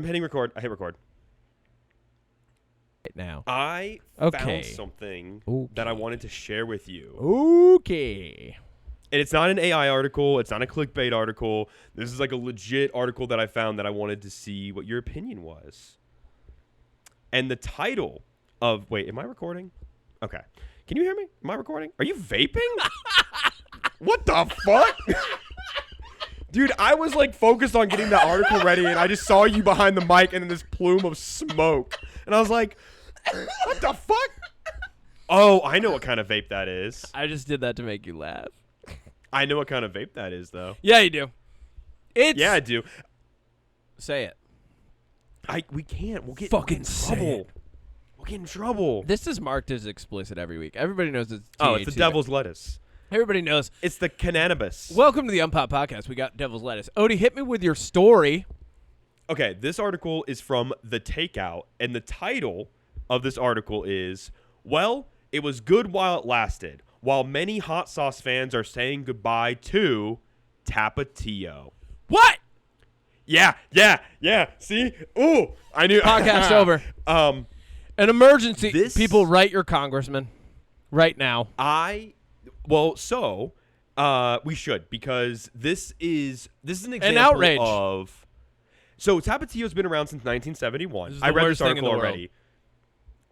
I'm hitting record. I hit record. Right now. I found something that I wanted to share with you. Okay. And it's not an AI article. It's not a clickbait article. This is like a legit article that I found that I wanted to see what your opinion was. And the title of... Wait, am I recording? Okay. Can you hear me? Am I recording? Are you vaping? What the fuck? Dude, I was like focused on getting that article ready and I just saw you behind the mic and then this plume of smoke. And I was like, what the fuck? Oh, I know what kind of vape that is. I just did that to make you laugh. I know what kind of vape that is, though. Yeah, you do. Yeah, I do. Say it. We can't. We'll get Fucking in trouble. We'll get in trouble. This is marked as explicit every week. Everybody knows it's THC. Oh, it's the devil's lettuce. Everybody knows. It's the cannabis. Welcome to the UnPop podcast. We got devil's lettuce. Odie, hit me with your story. Okay, this article is from The Takeout, and the title of this article is, well, it was good while it lasted, while many hot sauce fans are saying goodbye to Tapatio. What? Yeah. See? Ooh, I knew. Podcast over. An emergency. People, write your congressman right now. We should, because this is an example An outrage of. So Tapatio's been around since 1971. This I read this thing in article the already. world.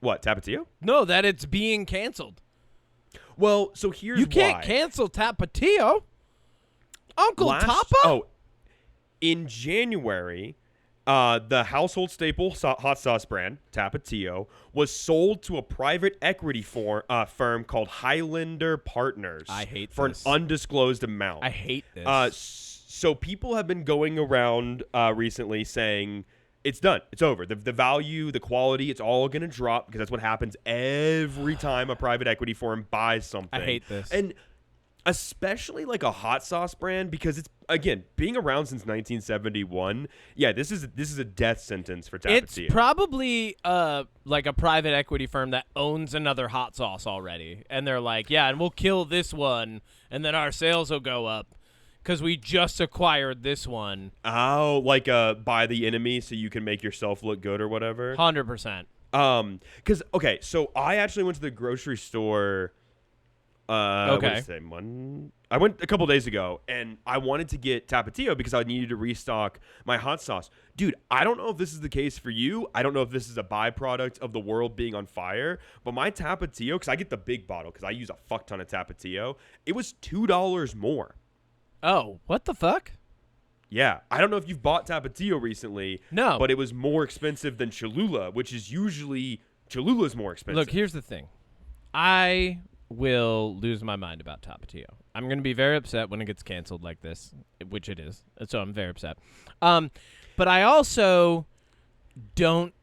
What, Tapatio? No, that it's being canceled. Well, so here's why. You can't cancel Tapatio. Uncle Tapa? Oh, in January, the household staple hot sauce brand, Tapatio, was sold to a private equity firm called Highlander Partners. I hate for this. an undisclosed amount. I hate this. So people have been going around recently saying it's done. It's over. The value, the quality, it's all going to drop because that's what happens every time a private equity firm buys something. I hate this. And especially like a hot sauce brand, because it's, again, being around since 1971. Yeah, this is a death sentence for Tapatio. It's probably like a private equity firm that owns another hot sauce already. And they're like, yeah, and we'll kill this one, and then our sales will go up because we just acquired this one. Oh, like buy the enemy so you can make yourself look good or whatever? 100%. Because, okay, so I actually went to the grocery store. What did I say? I went a couple days ago, and I wanted to get Tapatio because I needed to restock my hot sauce. Dude, I don't know if this is the case for you. I don't know if this is a byproduct of the world being on fire, but my Tapatio, because I get the big bottle because I use a fuck ton of Tapatio, it was $2 more. Oh, what the fuck? Yeah, I don't know if you've bought Tapatio recently. No. But it was more expensive than Cholula, which is usually Cholula's more expensive. Look, here's the thing. I will lose my mind about Tapatio. I'm going to be very upset when it gets canceled like this, which it is. So I'm very upset. But I also don't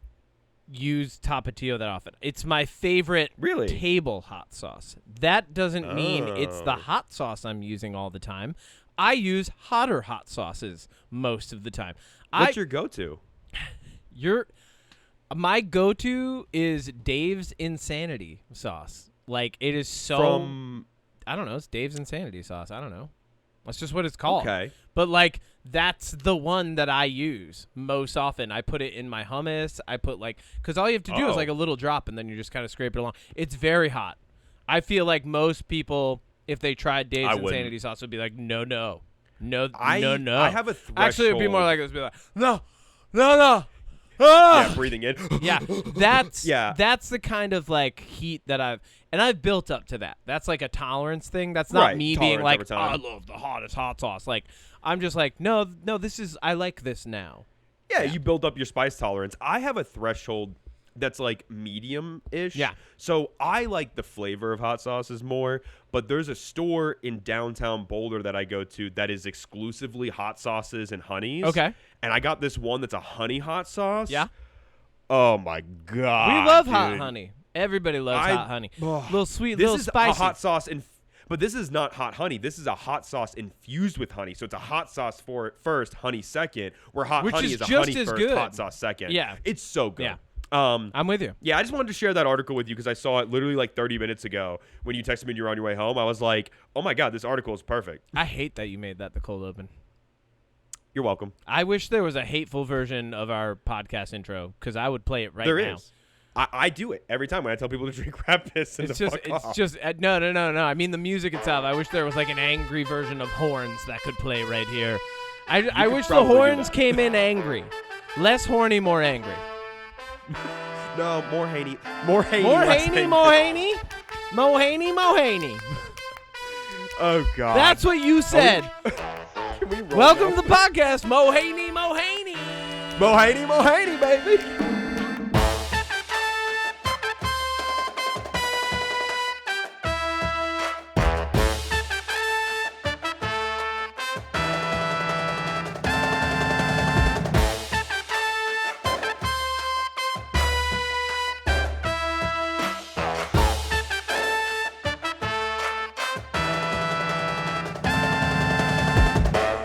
use Tapatio that often. It's my favorite table hot sauce. That doesn't mean it's the hot sauce I'm using all the time. I use hotter hot sauces most of the time. What's your go-to? My go-to is Dave's Insanity sauce. Like, it is so... I don't know. It's Dave's Insanity sauce. I don't know. That's just what it's called. Okay. But, like, that's the one that I use most often. I put it in my hummus. I put, like... Because all you have to do is, like, a little drop, and then you just kind of scrape it along. It's very hot. I feel like most people, if they tried Dave's Insanity sauce, would be like, no. I have a threshold. Actually, it would be more like it would be like, no. Yeah, breathing in. Yeah, that's the kind of like heat that I've built up to that. That's like a tolerance thing. That's not me being like, oh, I love the hottest hot sauce. Like, I'm just like, no, I like this now. Yeah, you build up your spice tolerance. I have a threshold that's like medium-ish. Yeah. So I like the flavor of hot sauces more, but there's a store in downtown Boulder that I go to that is exclusively hot sauces and honeys. Okay. And I got this one that's a honey hot sauce. Yeah. Oh my God. We love dude. hot honey. Everybody loves hot honey. Little sweet, this little spicy. This is a hot sauce but this is not hot honey. This is a hot sauce infused with honey. So it's a hot sauce first, honey second, where hot honey is a honey first, good. hot sauce second. Yeah. It's so good. Yeah. I'm with you. Yeah, I just wanted to share that article with you because I saw it literally like 30 minutes ago when you texted me and you were on your way home. I was like, oh my God, this article is perfect. I hate that you made that the cold open. You're welcome. I wish there was a hateful version of our podcast intro because I would play it right There now. is. I do it every time when I tell people to drink rat piss. And No. I mean the music itself. I wish there was like an angry version of horns that could play right here. I wish the horns came in angry. Less horny, more angry. No, more Haney. More Haney. More Haney, more Haney. Mo Haney, Mo Haney. Oh, God. That's what you said. Welcome now? to the podcast, Mo Haney, Mo Haney. Mo Haney, baby.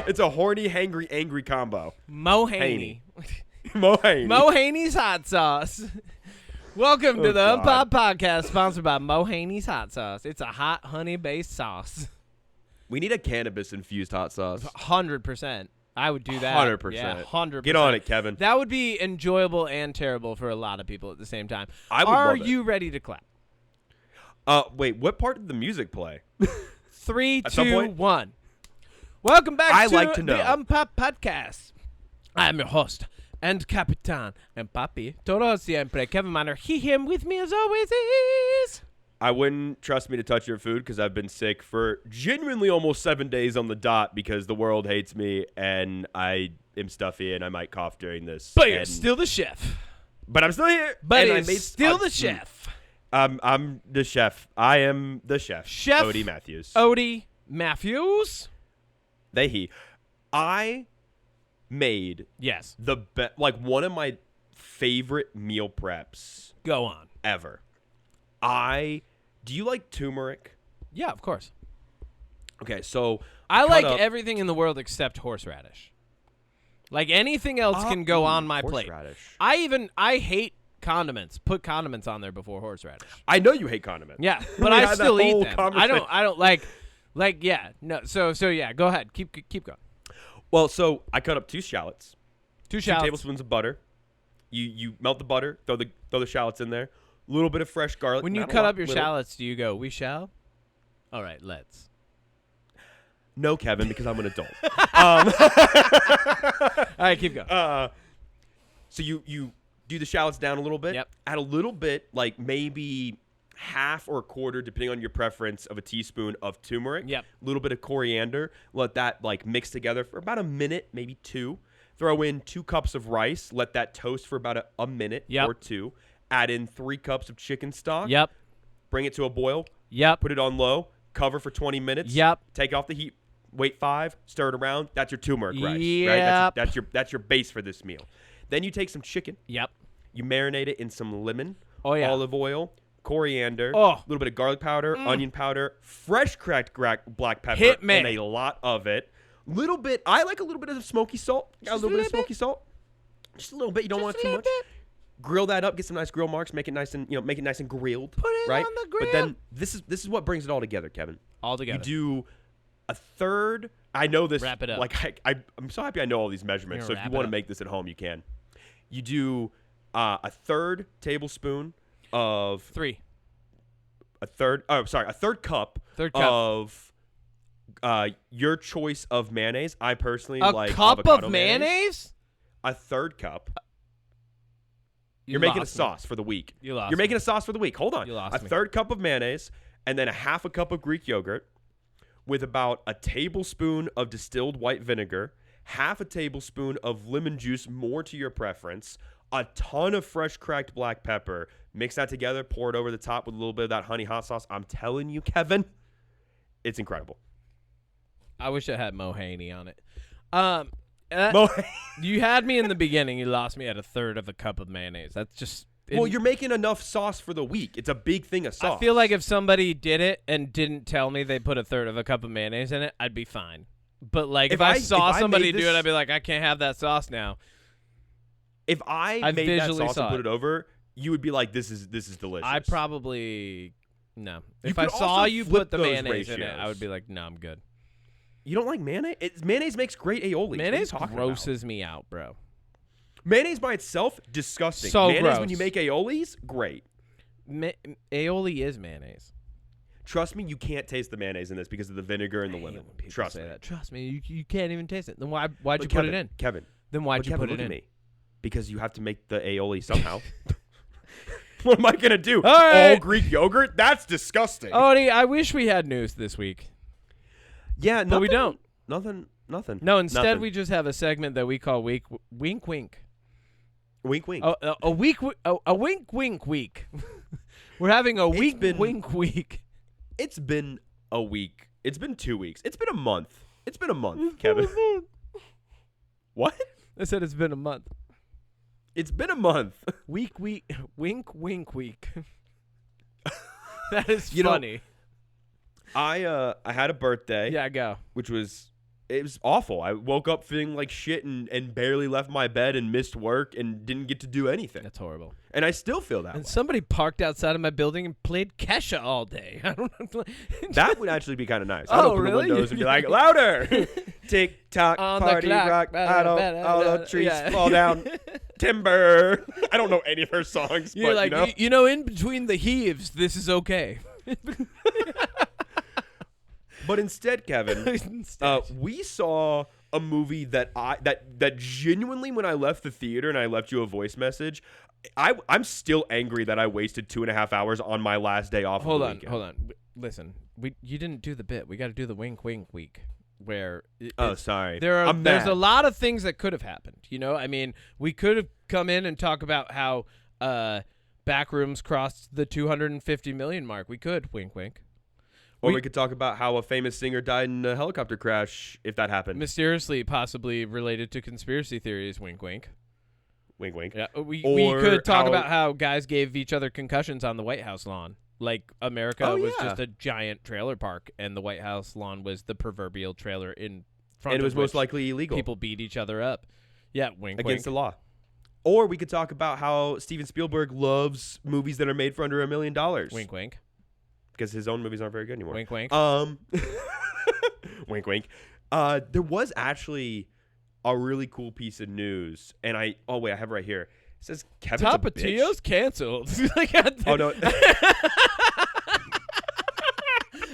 It's a horny, hangry, angry combo. Mo Haney. Mo Haney. Mo Haney's hot sauce. Welcome to the God. UnPop podcast, sponsored by Mo Haney's hot sauce. It's a hot honey-based sauce. We need a cannabis-infused hot sauce. 100%. I would do that. 100%. Yeah, 100%. Get on it, Kevin. That would be enjoyable and terrible for a lot of people at the same time. I would Are love it. you ready to clap? Wait, what part did the music play? 3, At some 2, point? 1. Welcome back I to like to know. the UnPop podcast. I'm your host and Capitan and Papi. Todo siempre. Kevin Miner. He, him, with me as always is... I wouldn't trust me to touch your food because I've been sick for genuinely almost 7 days on the dot because the world hates me and I am stuffy and I might cough during this. But you're still the chef. But I'm still here. But and he's still the chef. I'm the chef. I am the chef. Chef Odie Matthews. Odie Matthews. I made Yes. the one of my favorite meal preps Go on. ever. Do you like turmeric? Yeah, of course. Okay, so I cut like up- everything in the world except horseradish. Like anything else can go on my plate. horseradish. I hate condiments. Put condiments on there before horseradish. I know you hate condiments. Yeah, but We I had that still eat whole them. conversation. I don't like yeah. No. So yeah, go ahead. Keep going. Well, so I cut up 2 shallots, 2 2 shallots. tablespoons of butter. You melt the butter, throw the shallots in there. A little bit of fresh garlic. When you not a cut lot, up your little. shallots, do you go, "We shall"? All right, let's. No, Kevin, because I'm an adult. All right, keep going. So you do the shallots down a little bit. Yep. Add a little bit, like maybe half or a quarter, depending on your preference, of a teaspoon of turmeric. Yep. A little bit of coriander. Let that like mix together for about a minute, maybe 2. Throw in 2 cups of rice. Let that toast for about a minute Yep. or 2. Add in 3 cups of chicken stock. Yep. Bring it to a boil. Yep. Put it on low. Cover for 20 minutes. Yep. Take off the heat. Wait 5. Stir it around. That's your turmeric rice. Right? Yep. That's your base for this meal. Then you take some chicken. Yep. You marinate it in some lemon, Oh, yeah. olive oil, coriander, Oh. a little bit of garlic powder, onion powder, fresh cracked black pepper, Hit me. and a lot of it. Little bit. I like a little bit of smoky salt. Got a little bit of smoky salt. Just a little bit. You don't want too much. Grill that up. Get some nice grill marks. Make it nice and grilled. Put it right? on the But then grill. this is what brings it all together, Kevin. All together. You do a third. I know this. Wrap it up. Like I'm so happy I know all these measurements. So You're if gonna you wrap want it to up. make this at home, you can. You do a third tablespoon of 3. a third cup Third cup. of your choice of mayonnaise. I personally A like cup avocado of mayonnaise? A third cup. You You're making a lost me. sauce for the week. You lost You're me. making a sauce for the week. Hold on. You lost a me. third cup of mayonnaise and then a half a cup of Greek yogurt with about a tablespoon of distilled white vinegar, half a tablespoon of lemon juice, more to your preference, a ton of fresh cracked black pepper. Mix that together, pour it over the top with a little bit of that honey hot sauce. I'm telling you, Kevin, it's incredible. I wish I had Mo Haney on it. Mo- You had me in the beginning. You lost me at a third of a cup of mayonnaise. That's just... Well, you're making enough sauce for the week. It's a big thing of sauce. I feel like if somebody did it and didn't tell me they put a third of a cup of mayonnaise in it, I'd be fine. But like if I saw somebody do it, I'd be like, I can't have that sauce now. If I made that visually sauce saw and put it. it over, you would be like, this is delicious. I probably no. If You I could saw also you flip put the those mayonnaise in it, I ratios. would be like, no, I'm good. You don't like mayonnaise? Mayonnaise makes great aioli. Mayonnaise grosses me out, bro. Mayonnaise by itself, disgusting. So mayonnaise gross. when you make aiolis, great. Aioli is mayonnaise. Trust me, you can't taste the mayonnaise in this because of the vinegar and the lemon. Trust me. Trust me, you can't even taste it. Then why'd you Kevin, put it in? Kevin. Then why'd you Kevin, put it look in? at me. Because you have to make the aioli somehow. What am I going to do? All right. All Greek yogurt? That's disgusting. Odie, I wish we had news this week. Yeah, but we don't. Nothing. No, instead Nothing. we just have a segment that we call Wink Wink. Wink, wink. A wink wink week. We're having a wink week. It's been a week. It's been 2 weeks. It's been a month. It's been a month, Kevin. What? I said it's been a month. It's been a month. Wink week. That is funny. I had a birthday. Yeah, go. Which was awful. I woke up feeling like shit and barely left my bed and missed work and didn't get to do anything. That's horrible. And I still feel that way. Somebody parked outside of my building and played Kesha all day. I don't know. That would actually be kind of nice. Oh, I'd open really? the windows and be like, louder! Tick tock, On the party clock, rock, all the trees fall down. Timber. I don't know any of her songs, You're but like, you know. in between the heaves, this is okay. But instead, Kevin, we saw a movie that genuinely, when I left the theater and I left you a voice message, I'm still angry that I wasted 2.5 hours on my last day off. Hold on. Listen, you didn't do the bit. We got to do the wink week. Where sorry. There's a lot of things that could have happened. You know, I mean, we could have come in and talk about how Backrooms crossed the 250 million mark. We could wink. Or we could talk about how a famous singer died in a helicopter crash, if that happened. Mysteriously, possibly related to conspiracy theories. Wink. Wink, wink. Yeah, we could talk about how guys gave each other concussions on the White House lawn. Like America was just a giant trailer park, and the White House lawn was the proverbial trailer in front and it was most likely illegal. People beat each other up. Yeah, wink. Against the law. Or we could talk about how Steven Spielberg loves movies that are made for under $1 million. Wink. Because his own movies aren't very good anymore. Wink. Wink. There was actually a really cool piece of news, and I have it right here. It says Kevin's Tapatio's canceled. Oh no.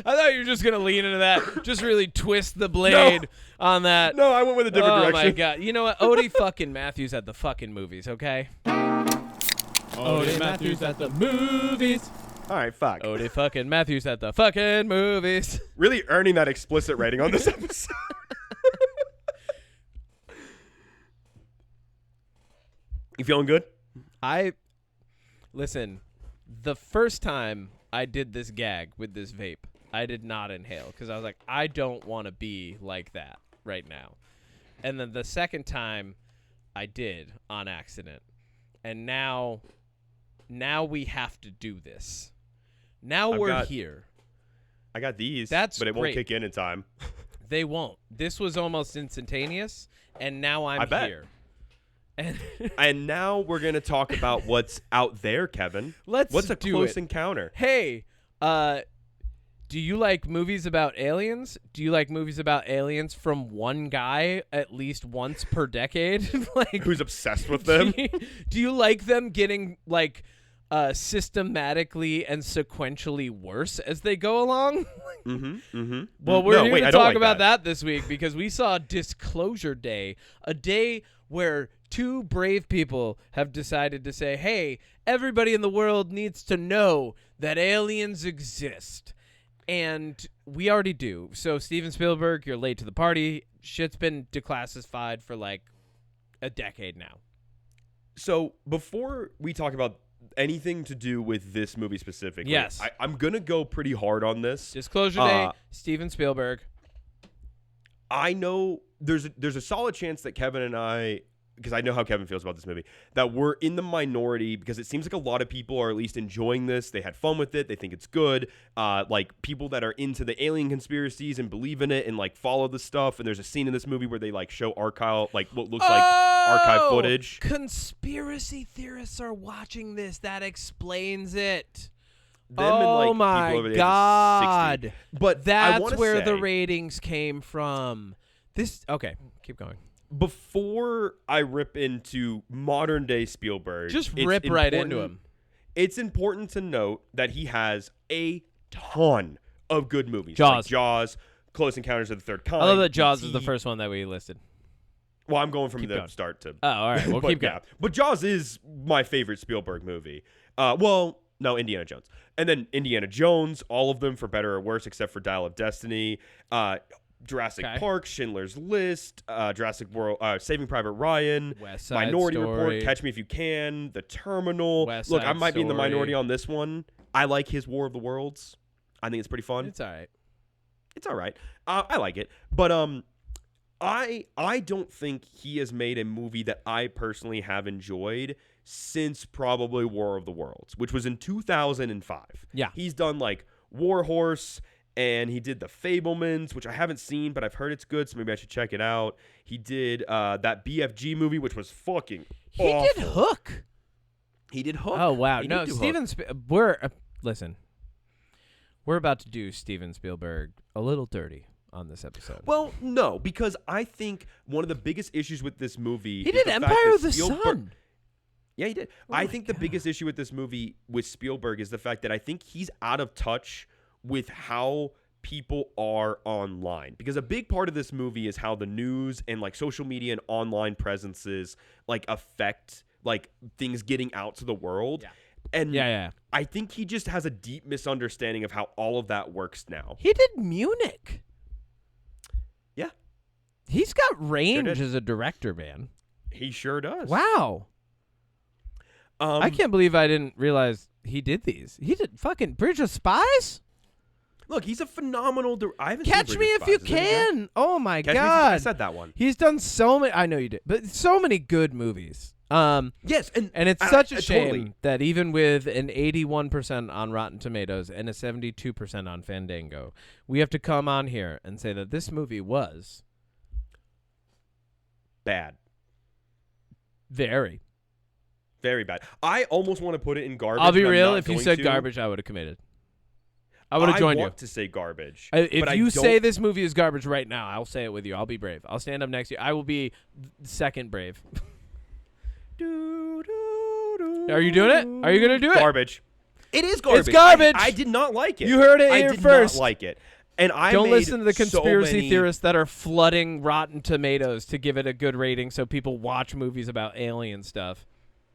I thought you were just gonna lean into that, just really twist the blade on that. No, I went with a different direction. Oh my god! You know what? Odie fucking Matthews at the fucking movies, okay? Odie Matthews at the movies. All right, fuck. Odie fucking Matthews at the fucking movies. Really earning that explicit rating on this episode. You feeling good? Listen, the first time I did this gag with this vape, I did not inhale because I was like, I don't want to be like that right now. And then the second time I did on accident. And now we have to do this. Now we're here. I got these, but it won't kick in time. They won't. This was almost instantaneous, and now I'm here. And now we're going to talk about what's out there, Kevin. What's a close encounter? Hey, do you like movies about aliens? Do you like movies about aliens from one guy at least once per decade? Who's obsessed with them? Do you like them getting systematically and sequentially worse as they go along? Well, we're here to talk about that this week because we saw Disclosure Day, a day where two brave people have decided to say, hey, everybody in the world needs to know that aliens exist. And we already do. So, Steven Spielberg, you're late to the party. Shit's been declassified for like a decade now. So, before we talk about anything to do with this movie specifically, yes, I'm going to go pretty hard on this. Disclosure Day, Steven Spielberg. I know there's a solid chance that Kevin and I, because I know how Kevin feels about this movie, that we're in the minority because it seems like a lot of people are at least enjoying this. They had fun with it. They think it's good. Like people that are into the alien conspiracies and believe in it and like follow the stuff. And there's a scene in this movie where they like show archive, like what looks like archive footage. Conspiracy theorists are watching this. That explains it. Them and like people my over the age of God. 60. But I That's wanna where the say, ratings came from. Okay, keep going. before I rip into modern day Spielberg, Just it's rip right into important- him. It's important to note that he has a ton of good movies. Jaws. Like Jaws, Close Encounters of the Third Kind. I love that Jaws is E.T.. the first one that we listed. Well, I'm going from Keep the going. start to. Oh, all right. Well, But keep going. yeah. But Jaws is my favorite Spielberg movie. No, Indiana Jones. And then Indiana Jones, all of them for better or worse, except for Dial of Destiny. Jurassic Okay. Park, Schindler's List, Jurassic World, Saving Private Ryan, West Side Minority Story. Report, Catch Me If You Can, The Terminal. West Look, I Side might be in the Story. minority on this one. I like his War of the Worlds. I think it's pretty fun. It's all right. It's all right. I like it, but I don't think he has made a movie that I personally have enjoyed since probably War of the Worlds, which was in 2005. Yeah. He's done like War Horse, and he did The Fablemans, which I haven't seen, but I've heard it's good, so maybe I should check it out. He did that BFG movie, which was fucking awful. He did Hook. He did Hook. Oh wow! He No, did do Steven. Hook. Listen. We're about to do Steven Spielberg a little dirty on this episode. Well, no, because I think one of the biggest issues with this movie he is did the fact Empire that of the Spielberg- Sun. Yeah, he did. Oh I my think the God. biggest issue with this movie with Spielberg is the fact that I think he's out of touch with how people are online. Because a big part of this movie is how the news and like social media and online presences like affect like things getting out to the world. Yeah. And Yeah. I think he just has a deep misunderstanding of how all of that works now. He did Munich. Yeah. He's got range did. as a director, man. He sure does. Wow. I can't believe I didn't realize he did these. He did fucking Bridge of Spies? Look, he's a phenomenal I haven't Catch seen Me Bridge of If You Spies. Is it any good? Can. Oh my Catch Me If You Can. God. I said that one. He's done so many. I know you did, but so many good movies. Yes, and it's such a shame totally. that even with an 81% on Rotten Tomatoes and a 72% on Fandango, we have to come on here and say that this movie was Bad. very. Very bad. I almost want to put it in garbage. I'll be but I'm real. not If you going said to. garbage, I would have committed. I would have joined I you. want to say garbage. If but I you don't- say this movie is garbage right now, I'll say it with you. I'll be brave. I'll stand up next to you. I will be second brave. Are you doing it? Are you going to do it? Garbage. It is garbage. garbage. I did not like it. You heard it I here did first. not like it. And I Don't made listen to the so conspiracy many- theorists that are flooding Rotten Tomatoes to give it a good rating so people watch movies about alien stuff.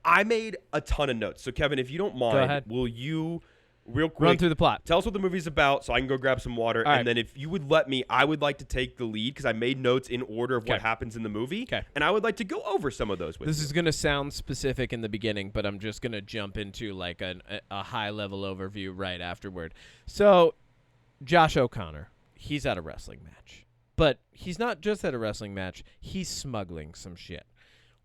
I made a ton of notes. So Kevin, if you don't mind, ahead. will you real quick Run through the plot. tell us what the movie's about so I can go grab some water. All right. And then if you would let me, I would like to take the lead because I made notes in order of what Okay. happens in the movie. Okay. And I would like to go over some of those with This you. is going to sound specific in the beginning, but I'm just going to jump into like a high-level overview right afterward. So, Josh O'Connor, he's at a wrestling match. But he's not just at a wrestling match. He's smuggling some shit.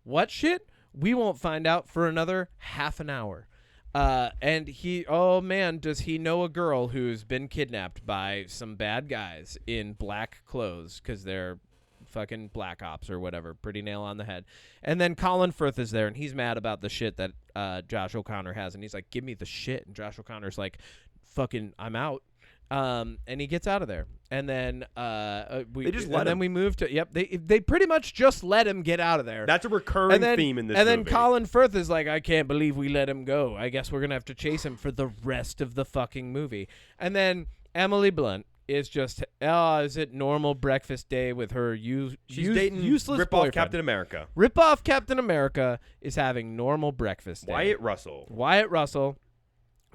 What shit? We won't find out for another half an hour. And oh man, does he know a girl who's been kidnapped by some bad guys in black clothes because they're fucking black ops or whatever. Pretty nail on the head. And then Colin Firth is there, and he's mad about the shit that Josh O'Connor has, and he's like, give me the shit. And Josh O'Connor's like, fucking, I'm out. And he gets out of there, and then They just let him. Then we move to They pretty much just let him get out of there. That's a recurring and theme in this and movie. then Colin Firth is like, I can't believe we let him go. I guess we're gonna have to chase him for the rest of the fucking movie. And then Emily Blunt is just is it normal breakfast day with her She's dating useless rip-off boyfriend. Captain America. Rip-off Captain America is having normal breakfast day. Wyatt Russell.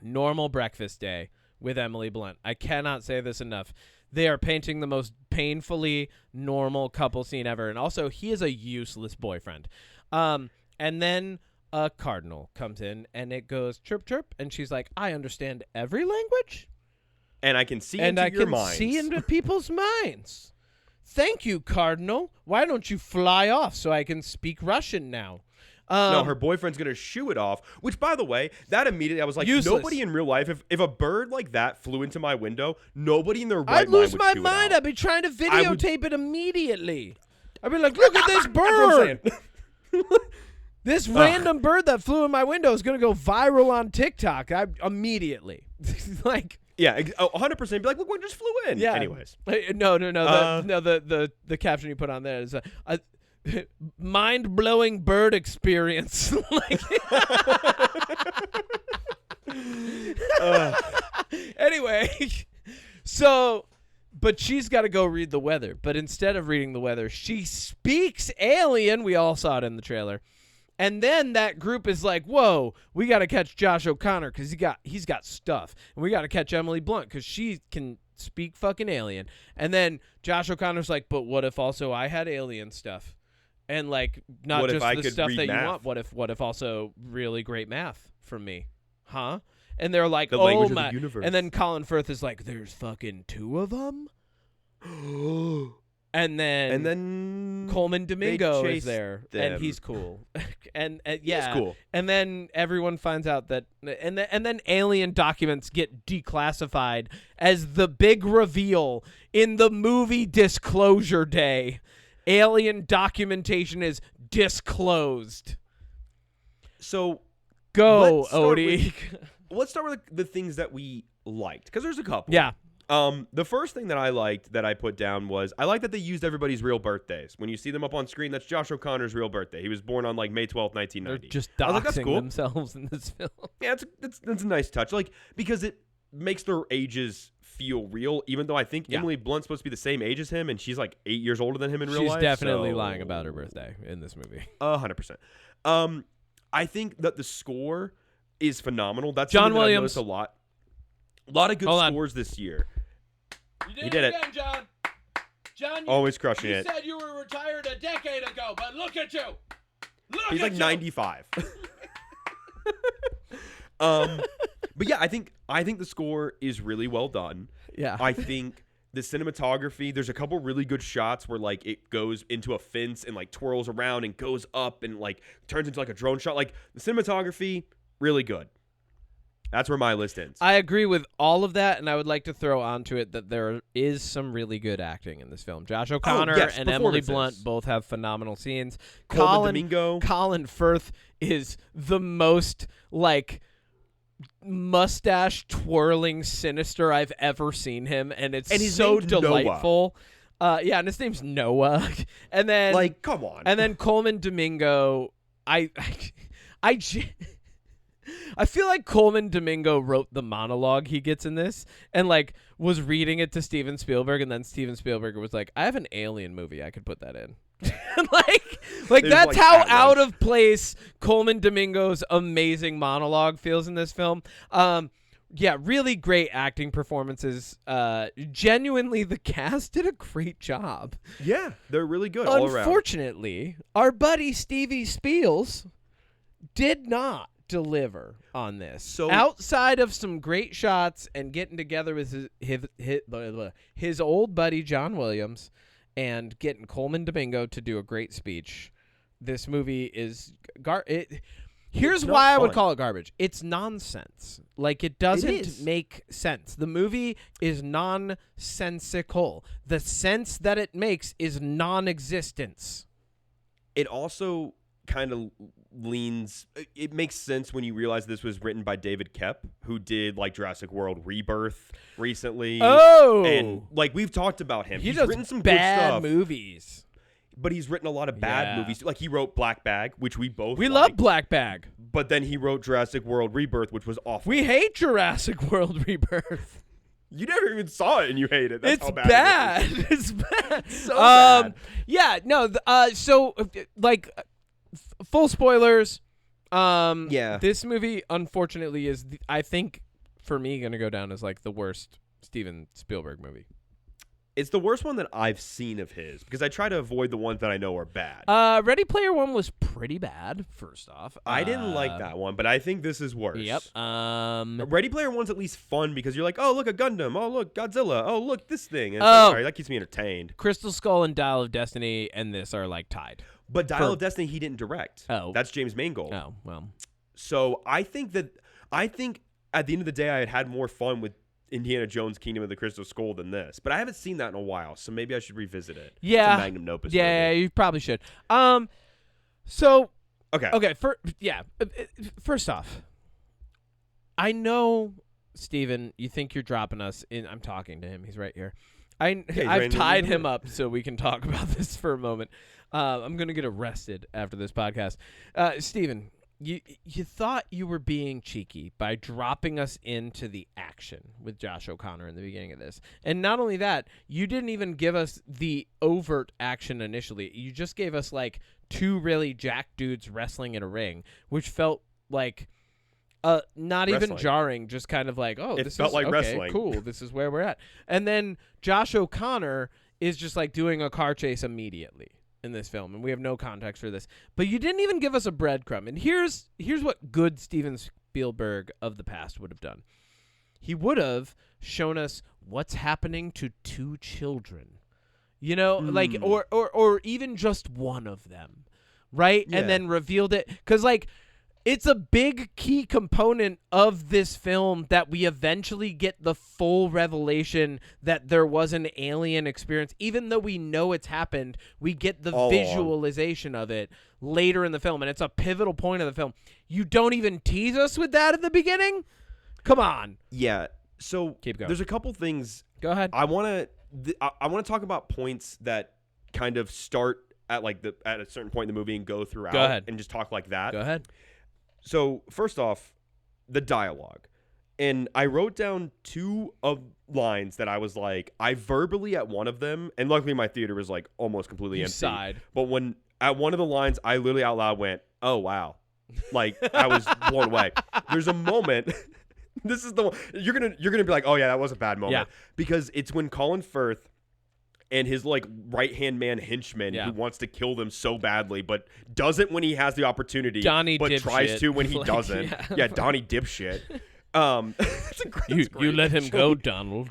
Normal breakfast day with Emily Blunt. I cannot say this enough. They are painting the most painfully normal couple scene ever. And also, he is a useless boyfriend. And then a cardinal comes in, and it goes chirp, chirp. And she's like, I understand every language. And I can see And into I your can minds. see into people's minds. Thank you, cardinal. Why don't you fly off so I can speak Russian now? No, her boyfriend's going to shoo it off, which, by the way, that immediately, I was like, Useless. nobody in real life, if a bird like that flew into my window, nobody in their right I'd mind lose would my shoo mind. it out. I'd be trying to I would- videotape it immediately. I'd be like, look at this That's what I'm bird. saying. This random bird that flew in my window is going to go viral on TikTok immediately. Like, Yeah, 100%. Be like, look, we just flew in. yeah. Anyways. No. The caption you put on there is a mind-blowing bird experience. Like, anyway, so, but she's got to go read the weather. But instead of reading the weather, she speaks alien. We all saw it in the trailer. And then that group is like, whoa, we got to catch Josh O'Connor because he's got stuff. And we got to catch Emily Blunt because she can speak fucking alien. And then Josh O'Connor's like, but what if also I had alien stuff? And like, not just the stuff that you want. What if also really great math from me? Huh? And they're like, oh my. And then Colin Firth is like, there's fucking 2 of them? And then Coleman Domingo is there, and he's cool. and yeah, he's cool. And then everyone finds out that, and then alien documents get declassified as the big reveal in the movie Disclosure Day. Alien documentation is disclosed. So go, Odie. Let's start with the things that we liked, because there's a couple. Yeah. The first thing that I liked that I put down was I like that they used everybody's real birthdays. When you see them up on screen, that's Josh O'Connor's real birthday. He was born on like May 12th, 1990. They're just doxing that's cool. themselves in this film. Yeah, that's a nice touch. Like, because it makes their ages feel real, even though I think Emily Blunt's supposed to be the same age as him, and she's like 8 years older than him in real life. She's definitely lying about her birthday in this movie. 100%. I think that the score is phenomenal. That's John something Williams. that I've noticed a lot of good scores this year. You did it again, John. John, always crushing it. You said you were retired a decade ago, but look at you. He's like 95. But yeah, I think the score is really well done. Yeah. I think the cinematography, there's a couple really good shots where like it goes into a fence and like twirls around and goes up and like turns into like a drone shot. Like the cinematography, really good. That's where my list ends. I agree with all of that, and I would like to throw onto it that there is some really good acting in this film. Josh O'Connor and Emily Blunt both have phenomenal scenes. Colin Firth is the most like mustache twirling sinister I've ever seen him, and it's so delightful. Yeah, and his name's Noah. And then like, come on. And then Coleman Domingo, I feel like Coleman Domingo wrote the monologue he gets in this and like was reading it to Steven Spielberg, and then Steven Spielberg was like, I have an alien movie, I could put that in. like that's how out of place Coleman Domingo's amazing monologue feels in this film. Yeah, really great acting performances. Genuinely, the cast did a great job. Yeah, they're really good all around. Unfortunately, our buddy Stevie Spiels did not deliver on this. So outside of some great shots and getting together with his old buddy John Williams and getting Coleman Domingo to do a great speech, this movie is here's why I would call it garbage. It's nonsense. Like, it doesn't make sense. The movie is nonsensical. The sense that it makes is non-existence. It also kind of it makes sense when you realize this was written by David Koepp, who did like Jurassic World Rebirth recently. Oh, and like we've talked about him. He's written some bad good stuff, movies, but he's written a lot of bad movies. Like he wrote Black Bag, which we love Black Bag, but then he wrote Jurassic World Rebirth, which was awful. We hate Jurassic World Rebirth. You never even saw it and you hate it. That's how bad it is. It's bad. So bad. Yeah, no. So like. Full spoilers. Yeah. This movie, unfortunately, is I think for me going to go down as like the worst Steven Spielberg movie. It's the worst one that I've seen of his because I try to avoid the ones that I know are bad. Ready Player One was pretty bad. First off, I didn't like that one, but I think this is worse. Yep. Ready Player One's at least fun because you're like, oh look, a Gundam. Oh look, Godzilla. Oh look, this thing. And sorry, that keeps me entertained. Crystal Skull and Dial of Destiny and this are like tied. But Dial of Destiny, he didn't direct. Oh. That's James Mangold. Oh, well. So I think at the end of the day, I had more fun with Indiana Jones Kingdom of the Crystal Skull than this. But I haven't seen that in a while, so maybe I should revisit it. Yeah. It's a magnum opus movie. You probably should. So. Okay. First off, I know Steven, you think you're dropping us in. I'm talking to him. He's right here. he's I've right tied in him up so we can talk about this for a moment. I'm going to get arrested after this podcast. Steven, you thought you were being cheeky by dropping us into the action with Josh O'Connor in the beginning of this. And not only that, you didn't even give us the overt action initially. You just gave us like two really jack dudes wrestling in a ring, which felt like not even Wrestling. jarring, just kind of like, oh, It this felt is like okay, wrestling. cool. This is where we're at. And then Josh O'Connor is just like doing a car chase immediately in this film, and we have no context for this. But you didn't even give us a breadcrumb. And here's what good Steven Spielberg of the past would have done. He would have shown us what's happening to two children. You know, like or even just one of them, right? Yeah. And then revealed it, cuz like it's a big key component of this film that we eventually get the full revelation that there was an alien experience. Even though we know it's happened, we get the visualization of it later in the film, and it's a pivotal point of the film. You don't even tease us with that at the beginning? Come on. Yeah. So Keep going. there's a couple things. Go ahead. I want to talk about points that kind of start at at a certain point in the movie and go throughout. Go ahead. And just talk like that. Go ahead. So first off, the dialogue. And I wrote down two of lines that I was like, I verbally at one of them, and luckily my theater was like almost completely You empty. sighed. But when at one of the lines, I literally out loud went, "Oh wow." Like I was blown away. There's a moment. This is the one you're gonna be like, "Oh yeah, that was a bad moment." Yeah. Because it's when Colin Firth and his like right-hand man henchman who wants to kill them so badly but doesn't when he has the opportunity, Donnie but dipshit. tries to when he Like, doesn't. Yeah, Donnie dipshit. It's a great, You let him go, Donald.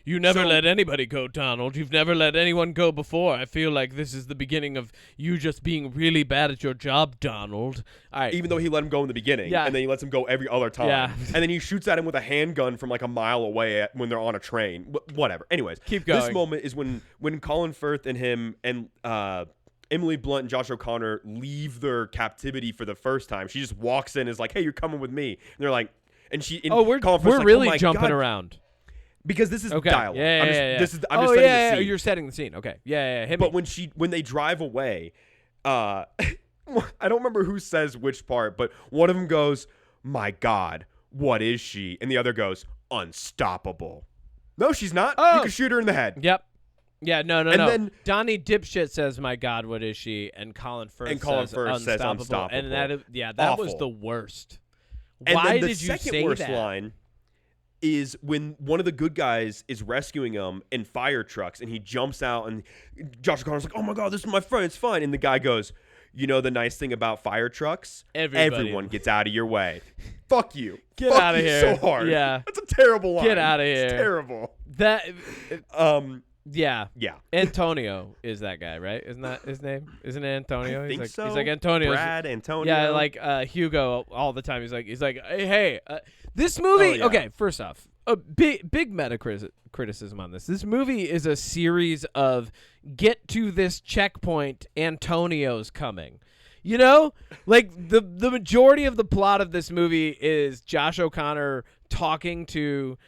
You never let anybody go, Donald. You've never let anyone go before. I feel like this is the beginning of you just being really bad at your job, Donald. All right. Even though he let him go in the beginning, and then he lets him go every other time. Yeah. And then he shoots at him with a handgun from like a mile away when they're on a train. Whatever. Anyways, Keep going. This moment is when Colin Firth and him and Emily Blunt and Josh O'Connor leave their captivity for the first time. She just walks in, is like, "Hey, you're coming with me." And they're like, we're Colin Firth's like, really "Oh my jumping God." around. Because this is Okay. dialogue. Yeah. I'm just setting the scene. You're setting the scene. Okay. Yeah. Hit But me. when they drive away, I don't remember who says which part, but one of them goes, "My God, what is she?" And the other goes, "Unstoppable." No, she's not. Oh. You can shoot her in the head. Yep. Yeah, no. then- Donnie Dipshit says, "My God, what is she?" And Colin Firth says, "Unstoppable." And that Awful. was the worst. And Why then the did you second say worst that? line is when one of the good guys is rescuing him in fire trucks, and he jumps out, and Josh O'Connor's like, "Oh my God, this is my friend. It's fine." And the guy goes, "You know the nice thing about fire trucks? Everyone gets out of your way." Fuck you. Get Fuck out of you here. so hard. Yeah. That's a terrible line. Get out of here. It's terrible. That. Yeah. Antonio is that guy, right? Isn't that his name? Isn't it Antonio? I think so. He's like Antonio. Brad, Antonio. Yeah, like Hugo all the time. He's like, hey, this movie. Oh, yeah. Okay, first off, a big meta criticism on this. This movie is a series of get to this checkpoint, Antonio's coming. You know, like the majority of the plot of this movie is Josh O'Connor talking to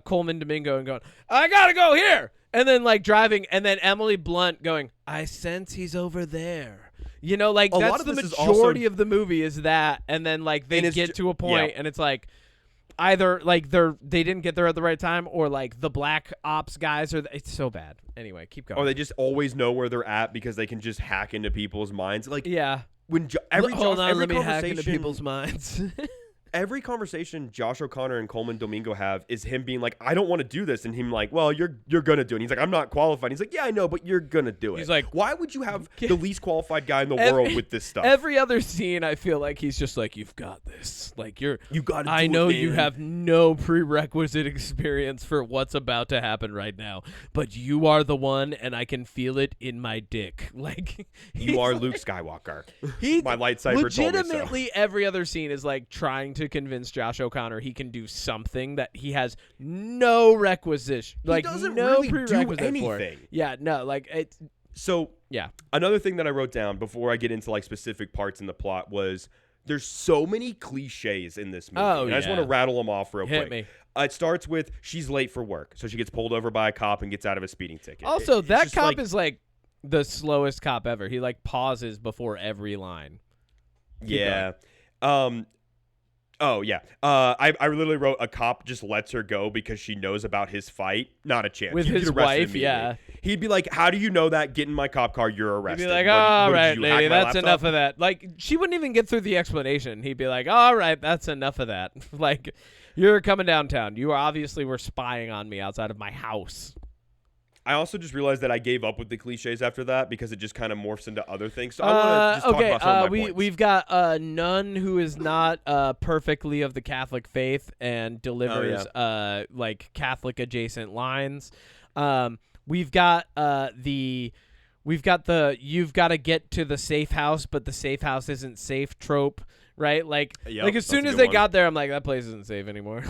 Coleman Domingo and going, "I gotta go here." And then like driving, and then Emily Blunt going, "I sense he's over there." You know, like that's the majority of the movie is that, and then like they get to a point, and it's like either like they didn't get there at the right time, or like the black ops guys are. It's so bad. Anyway, keep going. Or they just always know where they're at because they can just hack into people's minds. Like when let me hack into people's minds. Every conversation Josh O'Connor and Coleman Domingo have is him being like, "I don't want to do this," and him like, "Well, you're gonna do it." And he's like, "I'm not qualified." He's like, "Yeah, I know, but you're gonna do it." He's like, "Why would you have the least qualified guy in the world with this stuff?" Every other scene, I feel like he's just like, "You've got this. Like you got. I know you have no prerequisite experience for what's about to happen right now, but you are the one, and I can feel it in my dick. Like you are Luke Skywalker. My lightsaber legitimately told me so. Every other scene is like trying to convince Josh O'Connor he can do something that he has no requisition, like doesn't no really prerequisite do anything. for it. Yeah, no, like it's so. Yeah. Another thing that I wrote down before I get into like specific parts in the plot was There's so many cliches in this movie. Oh, and I just want to rattle them off real Hit quick. me. It starts with she's late for work, so she gets pulled over by a cop and gets out of a speeding ticket. Also, It's that just cop is like the slowest cop ever. He like pauses before every line. Yeah. Oh, yeah. I literally wrote a cop just lets her go because she knows about his fight. Not a chance. With He'd get his arrested wife, immediately. yeah. He'd be like, how do you know that? Get in my cop car. You're arrested. He'd be like, What all did right, you, hack lady, my that's laptop? enough of that. Like, she wouldn't even get through the explanation. He'd be like, all right, that's enough of that. Like, you're coming downtown. You obviously were spying on me outside of my house. I also just realized that I gave up with the cliches after that because it just kind of morphs into other things. So I want to just talk about some of my points. We've got a nun who is not perfectly of the Catholic faith and delivers like Catholic adjacent lines. We've got the you've got to get to the safe house, but the safe house isn't safe trope, right? Like as soon as they got there, I'm like, that place isn't safe anymore.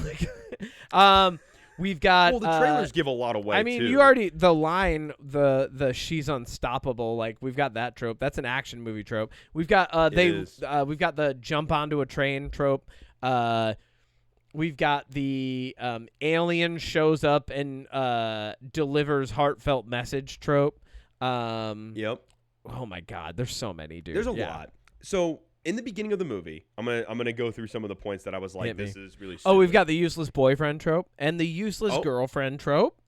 We've got well, the trailers give a lot away. I mean, too. you already the line the she's unstoppable. Like we've got that trope. That's an action movie trope. We've got we've got the jump onto a train trope. We've got the alien shows up and delivers heartfelt message trope. Yep. Oh my God, there's so many, dude. There's a lot. So in the beginning of the movie, I'm gonna go through some of the points that I was like, this is really stupid. Oh, we've got the useless boyfriend trope and the useless girlfriend trope.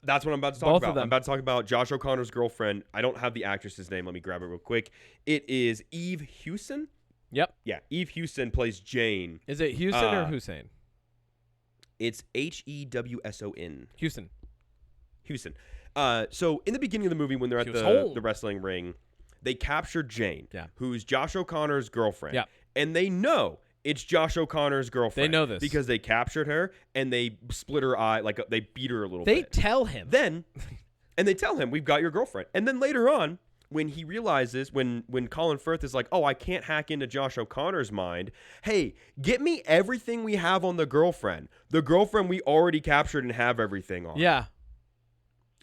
That's what I'm about to talk Both about. of them. I'm about to talk about Josh O'Connor's girlfriend. I don't have the actress's name. Let me grab it real quick. It is Eve Hewson. Yep. Yeah, Eve Hewson plays Jane. Is it Houston or Hussein? It's Hewson. Houston. Hewson. So in the beginning of the movie, when they're at the wrestling ring, they capture Jane, who's Josh O'Connor's girlfriend. Yeah. And they know it's Josh O'Connor's girlfriend. They know this. Because they captured her and they split her eye, like they beat her a little bit. They tell him. And they tell him, we've got your girlfriend. And then later on, when he realizes, when Colin Firth is like, oh, I can't hack into Josh O'Connor's mind. Hey, get me everything we have on the girlfriend. The girlfriend we already captured and have everything on. Yeah.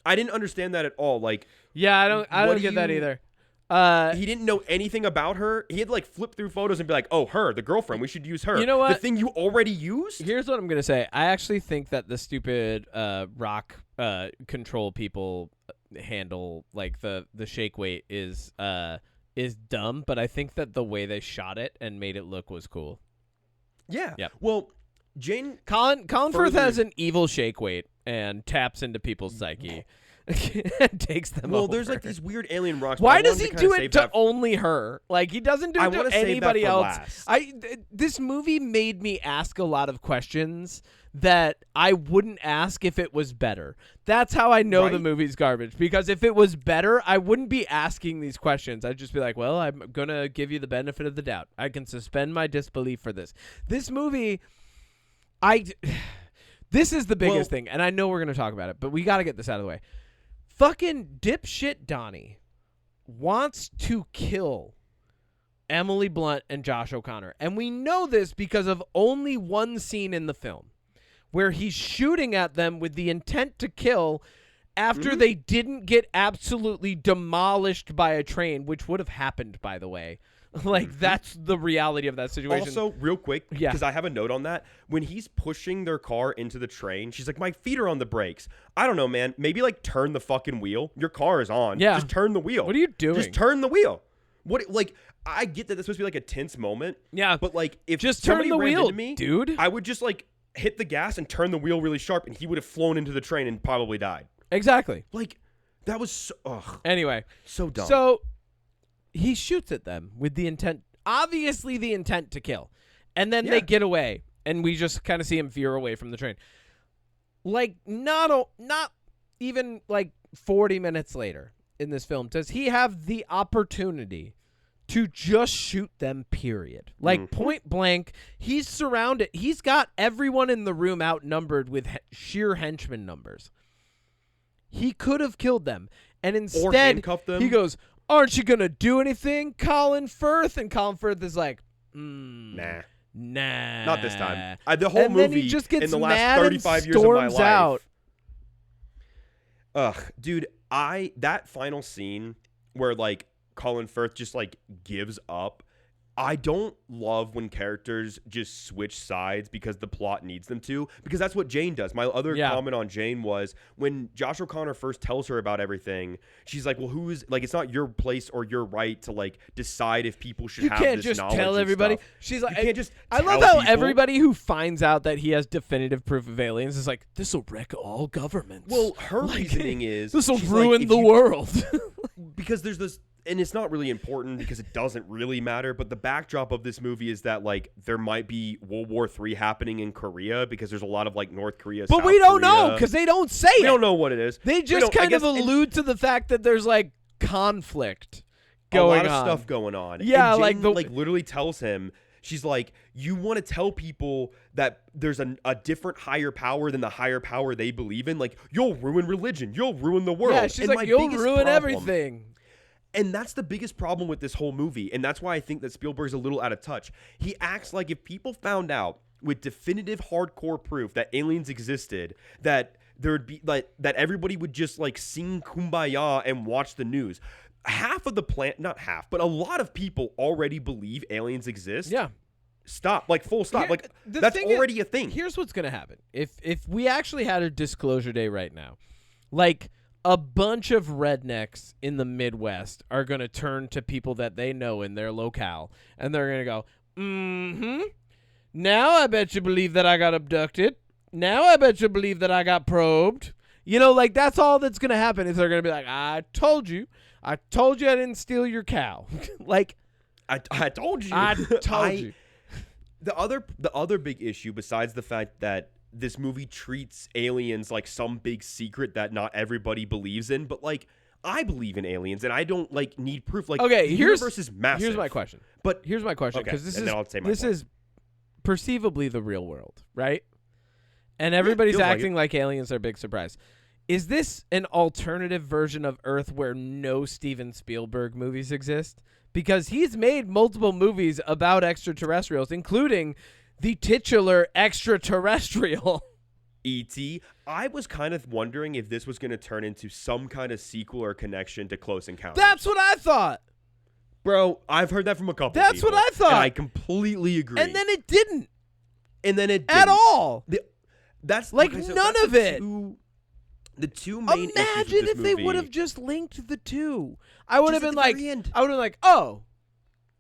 I didn't understand that at all. Like, yeah, I don't get that either. He didn't know anything about her. He had to like flip through photos and be like, oh, her, the girlfriend. We should use her. You know what? The thing you already used? Here's what I'm going to say. I actually think that the stupid rock control people handle, like the shake weight is dumb, but I think that the way they shot it and made it look was cool. Yeah. Yep. Well, Jane... Colin Firth has an evil shake weight and taps into people's psyche. And takes them over. There's like these weird alien rocks. Why does he do it to only her? Like he doesn't do it to anybody else. This movie made me ask a lot of questions that I wouldn't ask if it was better. That's how I know the movie's garbage. Because if it was better, I wouldn't be asking these questions. I'd just be like, well, I'm gonna give you the benefit of the doubt. I can suspend my disbelief for this. This movie, this is the biggest thing, and I know we're gonna talk about it, but we got to get this out of the way. Fucking dipshit Donnie wants to kill Emily Blunt and Josh O'Connor. And we know this because of only one scene in the film where he's shooting at them with the intent to kill after they didn't get absolutely demolished by a train, which would have happened, by the way. Like, that's the reality of that situation. Also, real quick, because I have a note on that. When he's pushing their car into the train, she's like, my feet are on the brakes. I don't know, man. Maybe, like, turn the fucking wheel. Your car is on. Yeah. Just turn the wheel. What are you doing? Just turn the wheel. I get that that's supposed to be, like, a tense moment. Yeah. But, like, if just somebody turn the ran wheel, into me, dude. I would just, like, hit the gas and turn the wheel really sharp, and he would have flown into the train and probably died. Exactly. Like, that was so... Ugh. Anyway. So dumb. So, he shoots at them with the intent... Obviously the intent to kill. And then they get away. And we just kind of see him veer away from the train. Like, not even, like, 40 minutes later in this film, does he have the opportunity to just shoot them, period. Like, point blank, he's surrounded. He's got everyone in the room outnumbered with sheer henchman numbers. He could have killed them. And instead, or handcuffed them. He goes... Aren't you going to do anything, Colin Firth? And Colin Firth is like, Nah. Not this time. The whole movie, then he just gets in the mad last 35 and years of my life. out. Ugh, dude, that final scene where, like, Colin Firth just, like, gives up I don't love when characters just switch sides because the plot needs them to, because that's what Jane does. My other comment on Jane was when Josh O'Connor first tells her about everything, she's like, well, it's not your place or your right to like decide if people should have this knowledge. You can't just tell everybody. Stuff. She's like, you can't just I love how everybody who finds out that he has definitive proof of aliens is like, this will wreck all governments. Well, her reasoning is this will ruin the world. Because there's this, and it's not really important because it doesn't really matter, but the backdrop of this movie is that like there might be World War III happening in Korea because there's a lot of like North Korea, but South we don't Korea. know because they don't say it. We don't know what it is. They just kind of allude to the fact that there's like conflict going on. A lot of stuff going on. Yeah, and Jane, like literally tells him, she's like, you want to tell people that there's a different higher power than the higher power they believe in? Like, you'll ruin religion. You'll ruin the world. Yeah, she's like, you'll ruin everything. And that's the biggest problem with this whole movie. And that's why I think that Spielberg's a little out of touch. He acts like if people found out with definitive hardcore proof that aliens existed, that there'd be like that everybody would just like sing Kumbaya and watch the news. Half of the planet, not half, but a lot of people already believe aliens exist. Yeah. Stop. Like, full stop. Like, that's already a thing. Here's what's going to happen. If we actually had a disclosure day right now, like, a bunch of rednecks in the Midwest are going to turn to people that they know in their locale, and they're going to go, now I bet you believe that I got abducted. Now I bet you believe that I got probed. You know, like, that's all that's going to happen is they're going to be like, I told you I didn't steal your cow. Like, I told you. I told you. The other big issue, besides the fact that this movie treats aliens like some big secret that not everybody believes in, but like I believe in aliens and I don't like need proof. Like, okay, the universe is massive. Here's my question. But here's my question, because okay, this is perceivably the real world, right? And everybody's acting like aliens are a big surprise. Is this an alternative version of Earth where no Steven Spielberg movies exist? Because he's made multiple movies about extraterrestrials, including the titular extraterrestrial. E.T. I was kind of wondering if this was going to turn into some kind of sequel or connection to Close Encounters. That's what I thought. Bro, I've heard that from a couple That's people. what I thought. And I completely agree. And then it didn't. At all. That's like okay, so none that's of it. The two main Imagine issues with if this they movie, would have just linked the two. I would have been like, oh,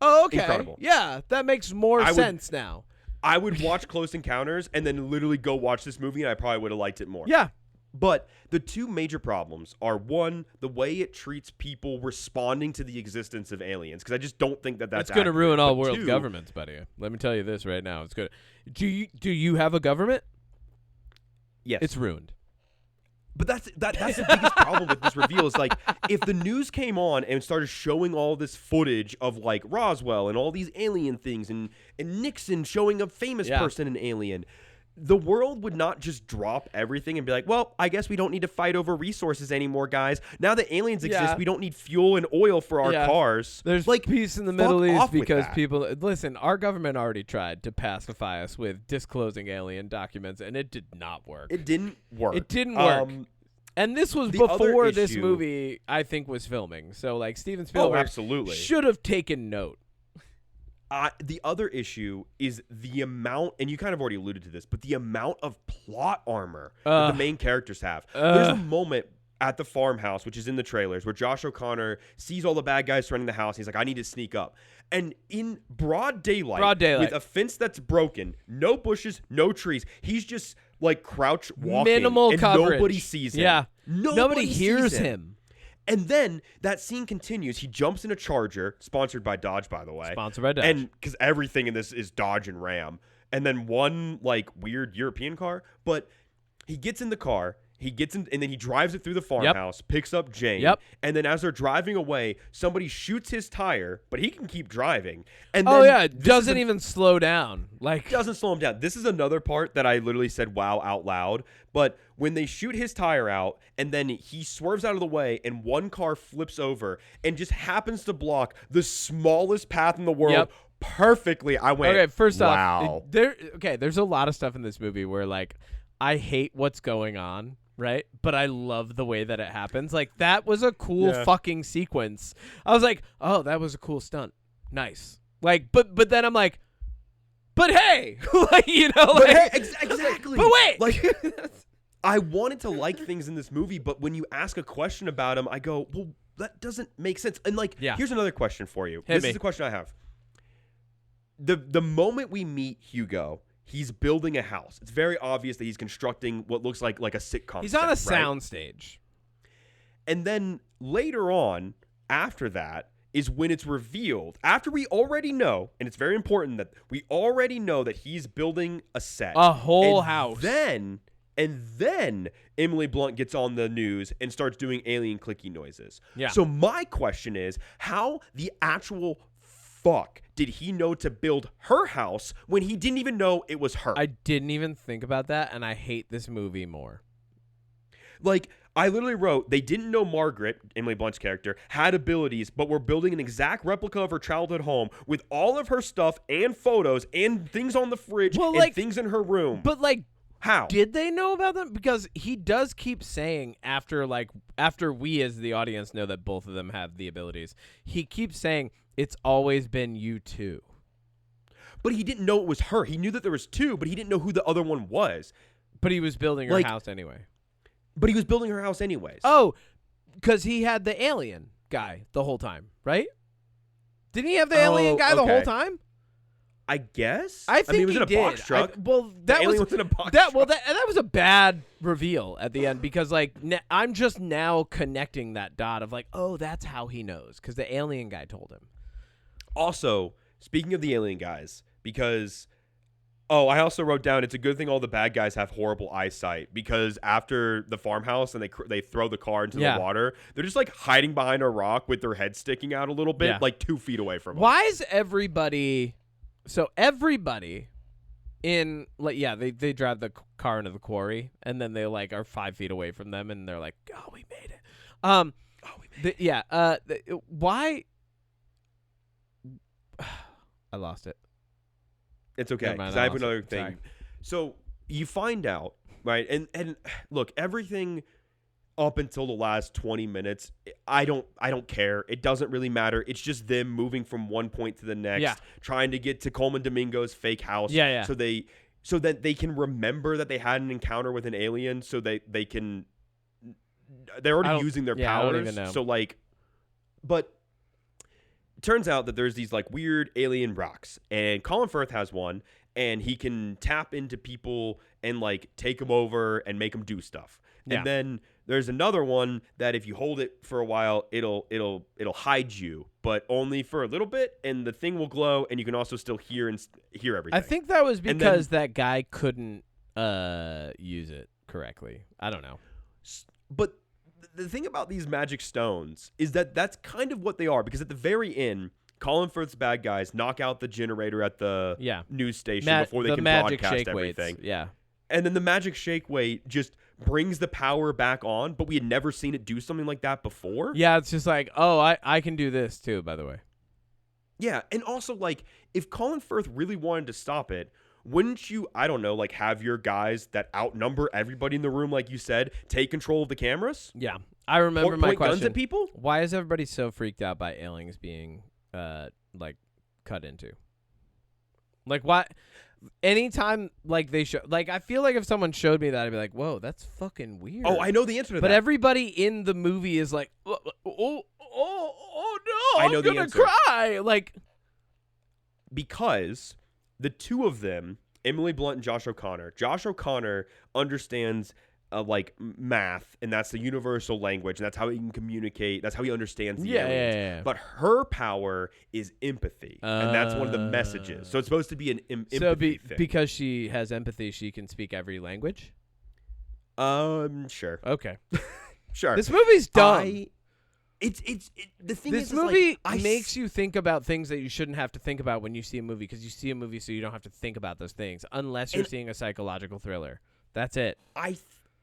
okay. Incredible. Yeah, that makes more sense now. I would watch Close Encounters and then literally go watch this movie, and I probably would have liked it more. Yeah. But the two major problems are, one, the way it treats people responding to the existence of aliens, because I just don't think that's It's going to ruin all world two, governments, buddy. Let me tell you this right now. It's good. Do you have a government? Yes. It's ruined. But that's the biggest problem with this reveal is, like, if the news came on and started showing all this footage of, like, Roswell and all these alien things and Nixon showing a famous person an alien, the world would not just drop everything and be like, well, I guess we don't need to fight over resources anymore, guys. Now that aliens exist, we don't need fuel and oil for our cars. There's like peace in the Middle East because people listen, our government already tried to pacify us with disclosing alien documents, and it did not work. It didn't work. It didn't work. And this was before this movie, I think, was filming. So, like, Steven Spielberg should have taken note. The other issue is the amount, and you kind of already alluded to this, but the amount of plot armor that the main characters have. There's a moment at the farmhouse, which is in the trailers, where Josh O'Connor sees all the bad guys surrounding the house. He's like, I need to sneak up. And in broad daylight, with a fence that's broken, no bushes, no trees, he's just like crouch walking. Minimal and coverage. Nobody sees him. Yeah. Nobody hears sees him. And then that scene continues. He jumps in a Charger, sponsored by Dodge, by the way. Sponsored by Dodge. And because everything in this is Dodge and Ram. And then one, like, weird European car. But he gets in the car. He gets in, and then he drives it through the farmhouse, picks up Jane. And then as they're driving away, somebody shoots his tire, but he can keep driving. And then doesn't even slow down. Like, doesn't slow him down. This is another part that I literally said wow out loud. But when they shoot his tire out, and then he swerves out of the way, and one car flips over and just happens to block the smallest path in the world perfectly, I went, okay, first wow. off, there's a lot of stuff in this movie where, like, I hate what's going on. Right? But I love the way that it happens. Like, that was a cool fucking sequence. I was like, oh, that was a cool stunt. Nice. Like, but then I'm like, but hey, like, you know, But like, hey, exactly. but wait, like I wanted to like things in this movie, but when you ask a question about them, I go, well, that doesn't make sense. And like, here's another question for you. This is the question I have. The moment we meet Hugo, he's building a house. It's very obvious that he's constructing what looks like a sitcom. He's set, on a right? soundstage. And then later on, after that, is when it's revealed, after we already know, and it's very important that we already know that he's building a set. A whole house. And then Emily Blunt gets on the news and starts doing alien clicky noises. Yeah. So my question is, how the actual fuck did he know to build her house when he didn't even know it was her? I didn't even think about that, and I hate this movie more. Like, I literally wrote, they didn't know Margaret, Emily Blunt's character, had abilities, but were building an exact replica of her childhood home with all of her stuff and photos and things on the fridge and things in her room. But, like, how? Did they know about them? Because he does keep saying after we as the audience know that both of them have the abilities, he keeps saying, it's always been you two. But he didn't know it was her. He knew that there was two, but he didn't know who the other one was. But he was building her house anyway. But he was building her house anyways. Oh, because he had the alien guy the whole time, right? Didn't he have the alien guy the whole time? I guess. I think he was in a box truck. That alien was in a box truck. That was a bad reveal at the end because I'm just now connecting that dot of like, oh, that's how he knows because the alien guy told him. Also, speaking of the alien guys, because I also wrote down it's a good thing all the bad guys have horrible eyesight because after the farmhouse and they throw the car into the water, they're just like hiding behind a rock with their head sticking out a little bit, like 2 feet away from them. Why is everybody? So everybody in they drive the car into the quarry and then they like are 5 feet away from them and they're like, oh, we made it. Why? I lost it. It's okay, because I have another thing. Sorry. So you find out, right? And look, everything up until the last 20 minutes, I don't care. It doesn't really matter. It's just them moving from one point to the next, trying to get to Coleman Domingo's fake house. So that they can remember that they had an encounter with an alien, so they can. They're already using their powers. I don't even know. So but. It turns out that there's these like weird alien rocks, and Colin Firth has one, and he can tap into people and like take them over and make them do stuff. Yeah. And then there's another one that if you hold it for a while, it'll hide you, but only for a little bit, and the thing will glow, and you can also still hear everything. I think that was because that guy couldn't use it correctly. I don't know, but. The thing about these magic stones is that that's kind of what they are, because at the very end, Colin Firth's bad guys knock out the generator at the news station before they can broadcast everything. Weights. Yeah. And then the magic shake weight just brings the power back on, but we had never seen it do something like that before. Yeah, it's just like, oh, I can do this too, by the way. Yeah, and also, like, if Colin Firth really wanted to stop it, wouldn't you, I don't know, like have your guys that outnumber everybody in the room, like you said, take control of the cameras? Yeah. I remember my question. Guns at people? Why is everybody so freaked out by aliens being, like, cut into? Like, why? Anytime, like, they show, like, I feel like if someone showed me that, I'd be like, whoa, that's fucking weird. Oh, I know the answer to that. But everybody in the movie is like, oh no, I know I'm gonna cry. Like, because the two of them, Emily Blunt and Josh O'Connor. Josh O'Connor understands like math, and that's the universal language, and that's how he can communicate. That's how he understands the aliens. Yeah. But her power is empathy, and that's one of the messages. So it's supposed to be an empathy thing. Because she has empathy, she can speak every language? Sure. Okay. Sure. This movie's dumb. The thing this movie makes you think about things that you shouldn't have to think about when you see a movie, because you see a movie so you don't have to think about those things unless you're seeing a psychological thriller. That's it.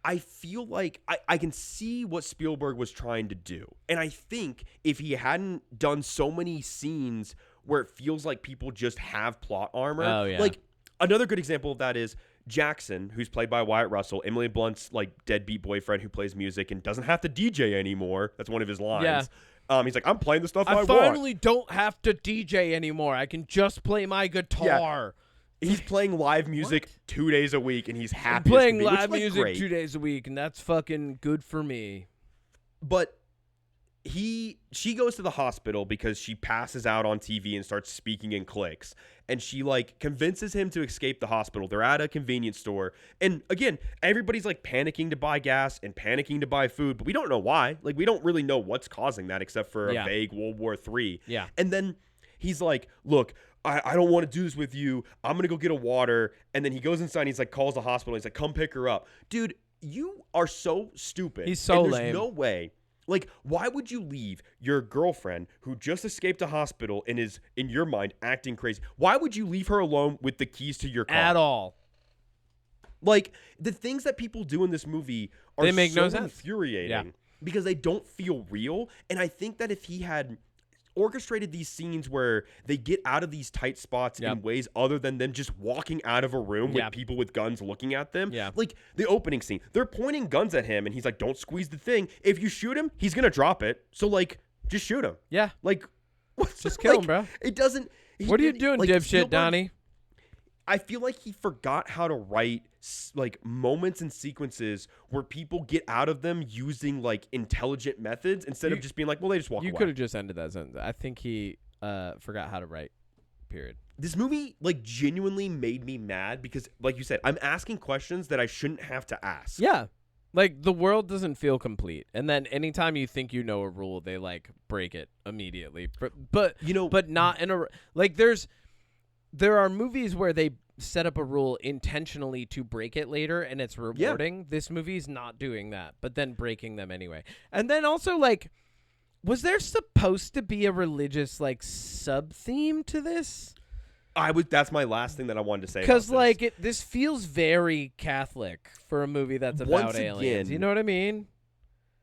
I feel like I can see what Spielberg was trying to do. And I think if he hadn't done so many scenes where it feels like people just have plot armor. Oh, yeah. Like, another good example of that is Jackson, who's played by Wyatt Russell, Emily Blunt's like deadbeat boyfriend who plays music and doesn't have to DJ anymore. That's one of his lines. He's like, I'm playing the stuff I want. finally don't have to DJ anymore. I can just play my guitar. He's playing live music 2 days a week, and he's happy. I'm playing as can be, live which, music great. 2 days a week, and that's fucking good for me. But she goes to the hospital because she passes out on TV and starts speaking in clicks. And she like convinces him to escape the hospital. They're at a convenience store. And again, everybody's like panicking to buy gas and panicking to buy food, but we don't know why. Like we don't really know what's causing that except for a vague World War III. Yeah. And then he's like, look, I don't want to do this with you. I'm going to go get a water. And then he goes inside and he's like, calls the hospital. He's like, come pick her up. Dude, you are so stupid. He's so and lame. There's no way. Like, why would you leave your girlfriend who just escaped a hospital and is, in your mind, acting crazy? Why would you leave her alone with the keys to your car? At all. Like, the things that people do in this movie are They make so no sense. infuriating because they don't feel real. And I think that if he had orchestrated these scenes where they get out of these tight spots in ways other than them just walking out of a room with people with guns looking at them. Yeah. Like the opening scene, they're pointing guns at him and he's like, don't squeeze the thing. If you shoot him, he's going to drop it. So like, just shoot him. Yeah. Like, just kill him, bro. It doesn't. What are you doing, like, dipshit, Donnie? I feel like he forgot how to write like moments and sequences where people get out of them using like intelligent methods instead of just being like, well, they just walk away. You could have just ended that sentence. I think he forgot how to write, period. This movie like genuinely made me mad because like you said, I'm asking questions that I shouldn't have to ask. Yeah. Like the world doesn't feel complete. And then anytime you think you know a rule, they like break it immediately. But you know, but not in a like there are movies where they set up a rule intentionally to break it later and it's rewarding. Yeah. This movie's not doing that, but then breaking them anyway. And then also like, was there supposed to be a religious like sub-theme to this? That's my last thing that I wanted to say. Because like this feels very Catholic for a movie that's about aliens. You know what I mean?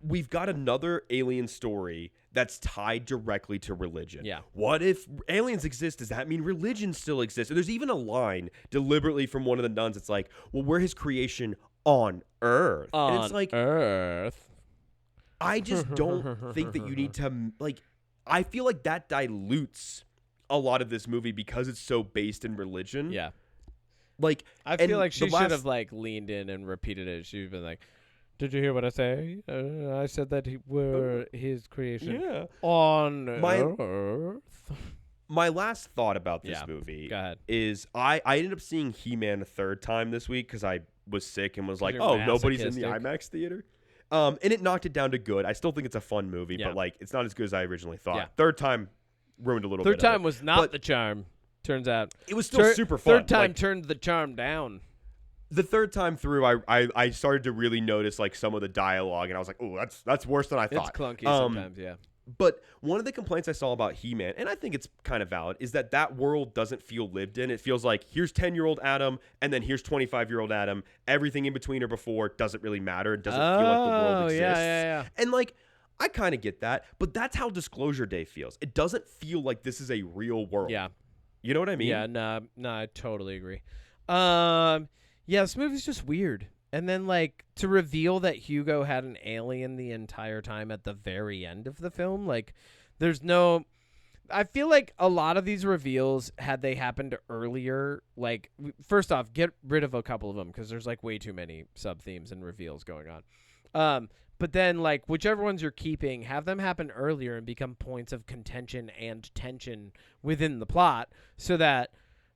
We've got another alien story that's tied directly to religion. Yeah. What if aliens exist? Does that mean religion still exists? And there's even a line deliberately from one of the nuns. It's like, well, we're his creation on Earth. And it's like, Earth. I just don't think that you need to, like, I feel like that dilutes a lot of this movie because it's so based in religion. Yeah. Like, I feel like she should have, like, leaned in and repeated it. She'd been like, did you hear what I say? I said that we're his creation on Earth. My last thought about this movie is I ended up seeing He-Man a third time this week because I was sick and was like, oh, nobody's in the IMAX theater. And it knocked it down to good. I still think it's a fun movie, but like it's not as good as I originally thought. Yeah. Third time ruined a little bit. Third time was not the charm, turns out. It was still super fun. Third time turned the charm down. The third time through, I started to really notice like some of the dialogue, and I was like, "Oh, that's worse than I thought." It's clunky sometimes, yeah. But one of the complaints I saw about He-Man, and I think it's kind of valid, is that world doesn't feel lived in. It feels like here's 10-year-old Adam, and then here's 25-year-old Adam. Everything in between or before doesn't really matter. It doesn't feel like the world exists. Yeah. And like, I kind of get that, but that's how Disclosure Day feels. It doesn't feel like this is a real world. Yeah. You know what I mean? Yeah. No, I totally agree. Yeah, this movie's just weird. And then, like, to reveal that Hugo had an alien the entire time at the very end of the film, like, there's no... I feel like a lot of these reveals, had they happened earlier, like, first off, get rid of a couple of them, because there's, like, way too many sub-themes and reveals going on. But then, like, whichever ones you're keeping, have them happen earlier and become points of contention and tension within the plot, so that...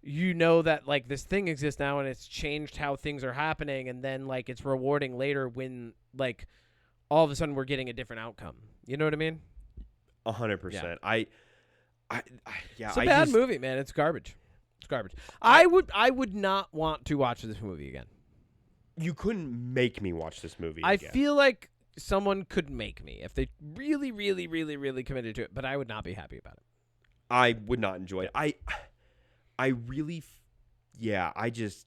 you know that, like, this thing exists now and it's changed how things are happening, and then, like, it's rewarding later when, like, all of a sudden we're getting a different outcome. You know what I mean? 100%. Yeah. It's a bad movie, man. It's garbage. It's garbage. I would not want to watch this movie again. You couldn't make me watch this movie again. I feel like someone could make me if they really, really, really, really committed to it, but I would not be happy about it. I would not enjoy it. I really, I just,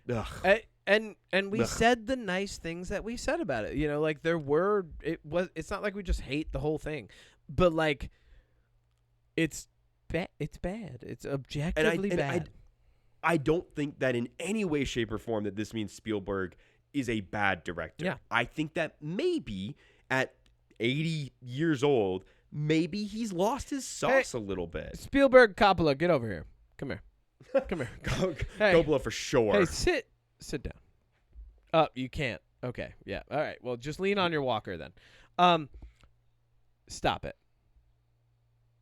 ugh. And we said the nice things that we said about it. You know, like it's not like we just hate the whole thing, but like, it's bad. It's bad. It's objectively bad. I don't think that in any way, shape, or form that this means Spielberg is a bad director. Yeah. I think that maybe at 80 years old, maybe he's lost his sauce a little bit. Spielberg, Coppola, get over here. Come here. Come here. Hey. Coppola for sure. Hey, sit down. Oh, you can't. Okay, yeah. All right. Well, just lean on your walker then. Stop it.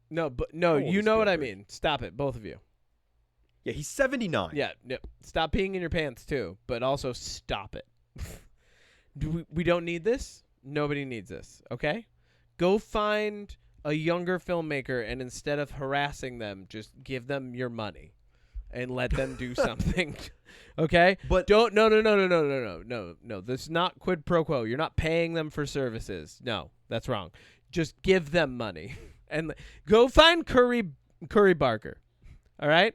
No, but no, you know what I mean. Stop it, both of you. Yeah, he's 79. Yeah, no, stop peeing in your pants too, but also stop it. We don't need this. Nobody needs this. Okay, go find a younger filmmaker, and instead of harassing them, just give them your money, and let them do something. Okay, but don't. No. This is not quid pro quo. You're not paying them for services. No, that's wrong. Just give them money, and go find Curry Barker. All right.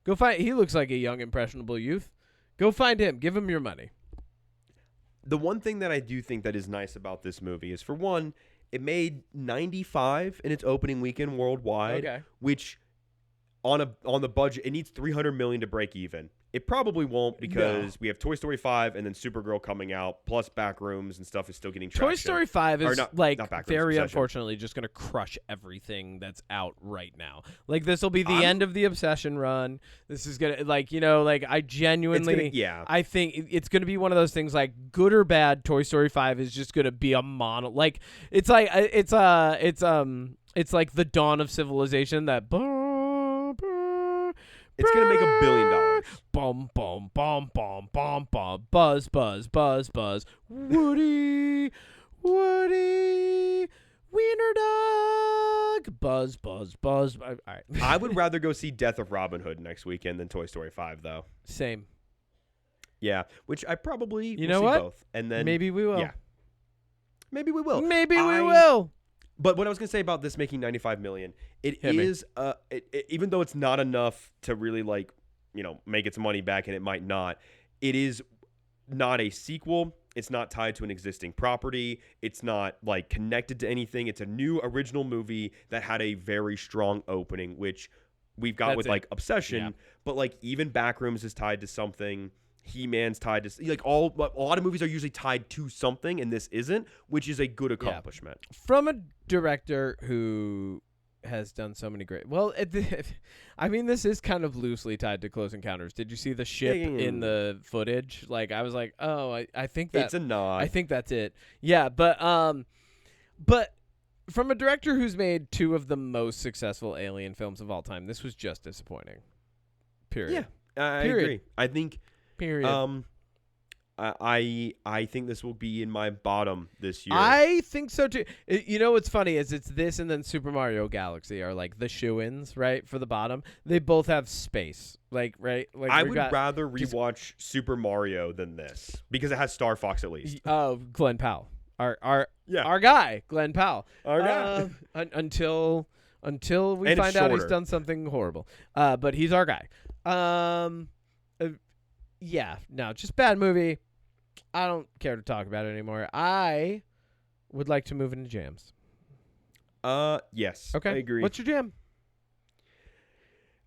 Go find. He looks like a young, impressionable youth. Go find him. Give him your money. The one thing that I do think that is nice about this movie is, for one, it made 95 in its opening weekend worldwide, which on the budget, it needs $300 million to break even. It probably won't, because we have Toy Story 5 and then Supergirl coming out, plus Backrooms and stuff is still getting traction. Toy Story 5 is not very unfortunately just going to crush everything that's out right now. Like, this will be the end of the Obsession run. This is going to, I genuinely, I think it's going to be one of those things, like, good or bad, Toy Story 5 is just going to be a mono. Like, it's like the dawn of civilization, that it's going to make $1 billion. Bum, bum, bum, bum, bum, bum. Buzz, buzz, buzz, buzz. Woody, wiener dog. Buzz, buzz, buzz. All right. I would rather go see Death of Robin Hood next weekend than Toy Story 5, though. Same. Yeah, which I probably will see what? Both. And then maybe we will. Yeah. Maybe we will. Maybe we will. But what I was going to say about this making $95 million, even though it's not enough to really, like, make its money back, and it might not, it is not a sequel. It's not tied to an existing property. It's not, like, connected to anything. It's a new original movie that had a very strong opening, which we've got with like Obsession, but like even Backrooms is tied to something. He-Man's tied to, like, a lot of movies are usually tied to something, and this isn't, which is a good accomplishment. From a director who has done so many great, I mean, this is kind of loosely tied to Close Encounters. Did you see the ship in the footage? Like, I was like, oh, I think that it's a nod. I think that's it. Yeah, but from a director who's made two of the most successful Alien films of all time, this was just disappointing. Period. Yeah, I agree. I think. Period. I think this will be in my bottom this year. I think so too. You know what's funny is it's this and then Super Mario Galaxy are like the shoo-ins, right, for the bottom. They both have space, like, right. Like, I would rather rewatch Super Mario than this because it has Star Fox at least. Oh, Glenn Powell, our guy, Glenn Powell, our guy. Until we find out he's done something horrible, but he's our guy. Yeah, no, just bad movie. I don't care to talk about it anymore. I would like to move into jams. Yes. Okay. I agree. What's your jam?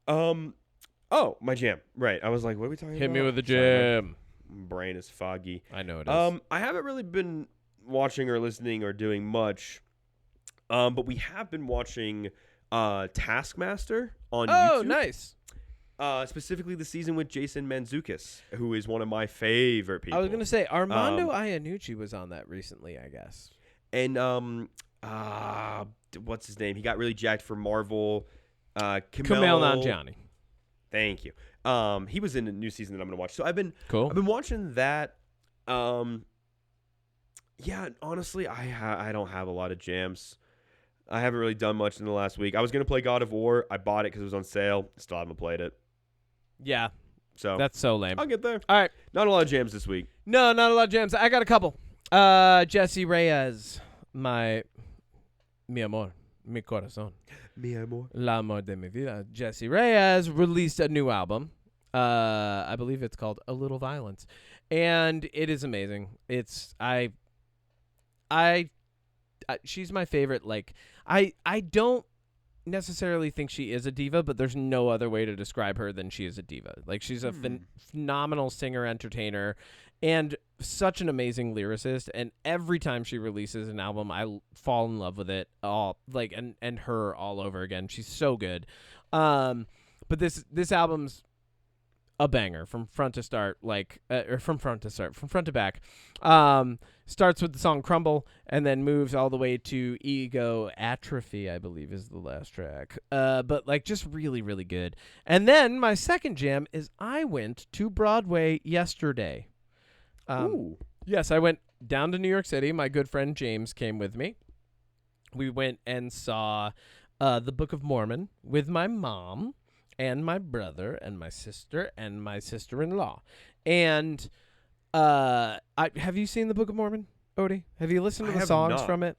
Oh, my jam. Right. I was like, what are we talking about? Hit me with a jam. My brain is foggy. I know it is. I haven't really been watching or listening or doing much. But we have been watching Taskmaster on YouTube. Oh, nice. Specifically the season with Jason Mantzoukas, who is one of my favorite people. I was going to say, Armando Iannucci was on that recently, I guess. And, what's his name? He got really jacked for Marvel. Kumail Nanjiani. Thank you. He was in a new season that I'm going to watch. So I've been watching that. Yeah, honestly, I don't have a lot of jams. I haven't really done much in the last week. I was going to play God of War. I bought it because it was on sale. Still haven't played it. Yeah. So that's so lame. I'll get there. All right. Not a lot of jams this week. No, not a lot of jams. I got a couple. Jesse Reyes, mi amor, mi corazón. Mi amor. La amor de mi vida. Jesse Reyes released a new album. I believe it's called A Little Violence. And it is amazing. She's my favorite. Like, I don't necessarily think she is a diva, but there's no other way to describe her than she is a diva. Like, she's a phenomenal singer, entertainer, and such an amazing lyricist, and every time she releases an album, I fall in love with it all, like, and her all over again. She's so good. But this album's a banger from front to start, from front to back. Starts with the song Crumble and then moves all the way to Ego Atrophy, I believe is the last track. But like just really, really good. And then my second jam is I went to Broadway yesterday. Ooh. Yes, I went down to New York City. My good friend James came with me. We went and saw The Book of Mormon with my mom and my brother and my sister and my sister-in-law. And have you seen The Book of Mormon, Odie? Have you listened to the songs from it?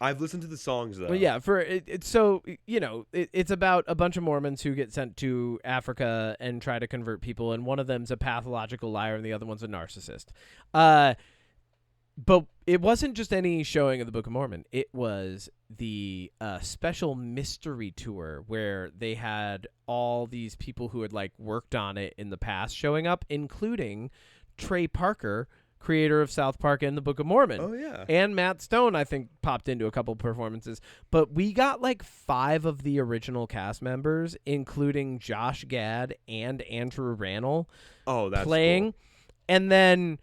I've listened to the songs, though. Well, yeah, it's about a bunch of Mormons who get sent to Africa and try to convert people, and one of them's a pathological liar and the other one's a narcissist. But it wasn't just any showing of the Book of Mormon. It was the special mystery tour where they had all these people who had like worked on it in the past showing up, including Trey Parker, creator of South Park and the Book of Mormon. Oh, yeah. And Matt Stone, I think, popped into a couple performances. But we got like 5 of the original cast members, including Josh Gad and Andrew Rannell playing. Cool. And then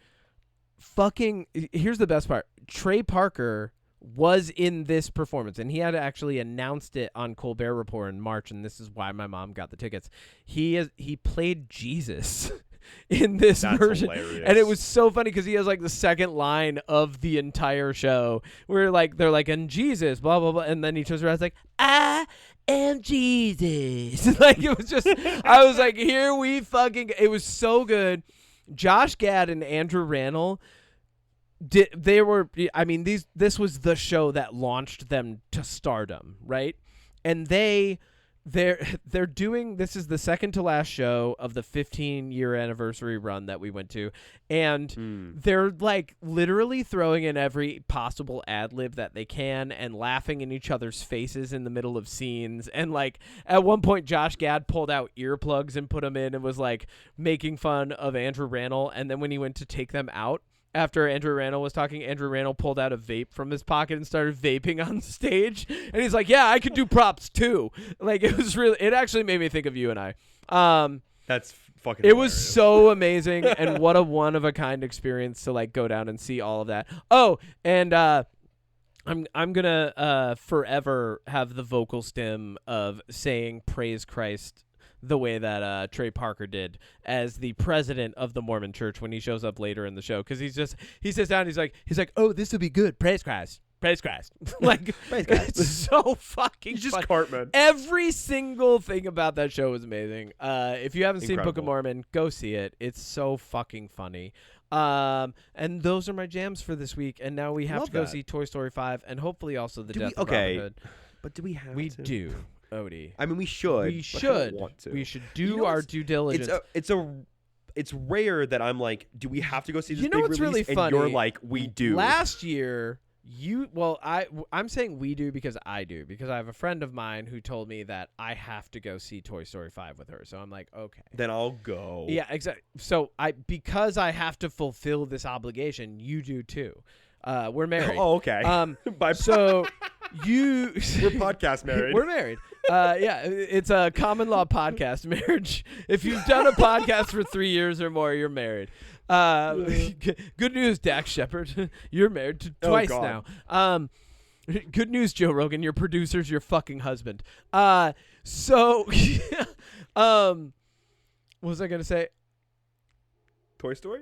here's the best part. Trey Parker was in this performance, and he had actually announced it on Colbert Report in March, and this is why my mom got the tickets. He played Jesus in this version. Hilarious. And it was so funny because he has like the second line of the entire show where like they're like, and Jesus, blah blah blah, and then he turns around and is like, I am Jesus. Like it was just I was like, here we fucking it was so good. Josh Gad and Andrew Rannell this was the show that launched them to stardom, right? And they're doing, this is the second to last show of the 15-year anniversary run that we went to, and they're like literally throwing in every possible ad lib that they can and laughing in each other's faces in the middle of scenes. And like at one point Josh Gad pulled out earplugs and put them in and was like making fun of Andrew Rannell, and then when he went to take them out after Andrew Rannell was talking, Andrew Rannell pulled out a vape from his pocket and started vaping on stage. And he's like, yeah, I could do props too. Like it actually made me think of you and I. That's fucking It hilarious. was so amazing, and what a one-of-a-kind experience to like go down and see all of that. Oh, and I'm gonna forever have the vocal stim of saying praise Christ the way that Trey Parker did as the president of the Mormon Church when he shows up later in the show, because he sits down, he's like, oh, this will be good, praise Christ. Like, Praise Christ. It's so fucking He's just fun. Cartman. Every single thing about that show was amazing. If you haven't seen Book of Incredible. Mormon, go see it. It's so fucking funny. And those are my jams for this week. And now we have Love to go that. see Toy Story 5 and hopefully also the Death of okay. Robin Hood. But do we have We to? do, Odie. I mean, we should. We but I don't should. want to. We should You do know our what's- due diligence. It's rare that I'm like, do we have to go see this You know big what's release? really And you're funny? like, we do. Last year, I'm saying we do because I do, because I have a friend of mine who told me that I have to go see Toy Story 5 with her. So I'm like, okay. Then I'll go. Yeah, exactly. So because I have to fulfill this obligation, you do too. We're married. Oh, okay. Bye. So We're podcast married. We're married. Yeah, it's a common law podcast marriage. If you've done a podcast for 3 years or more, you're married. Good news, Dax Shepard. You're married to twice God. now. Good news, Joe Rogan. Your producer's your fucking husband. So, what was I gonna say? Toy Story?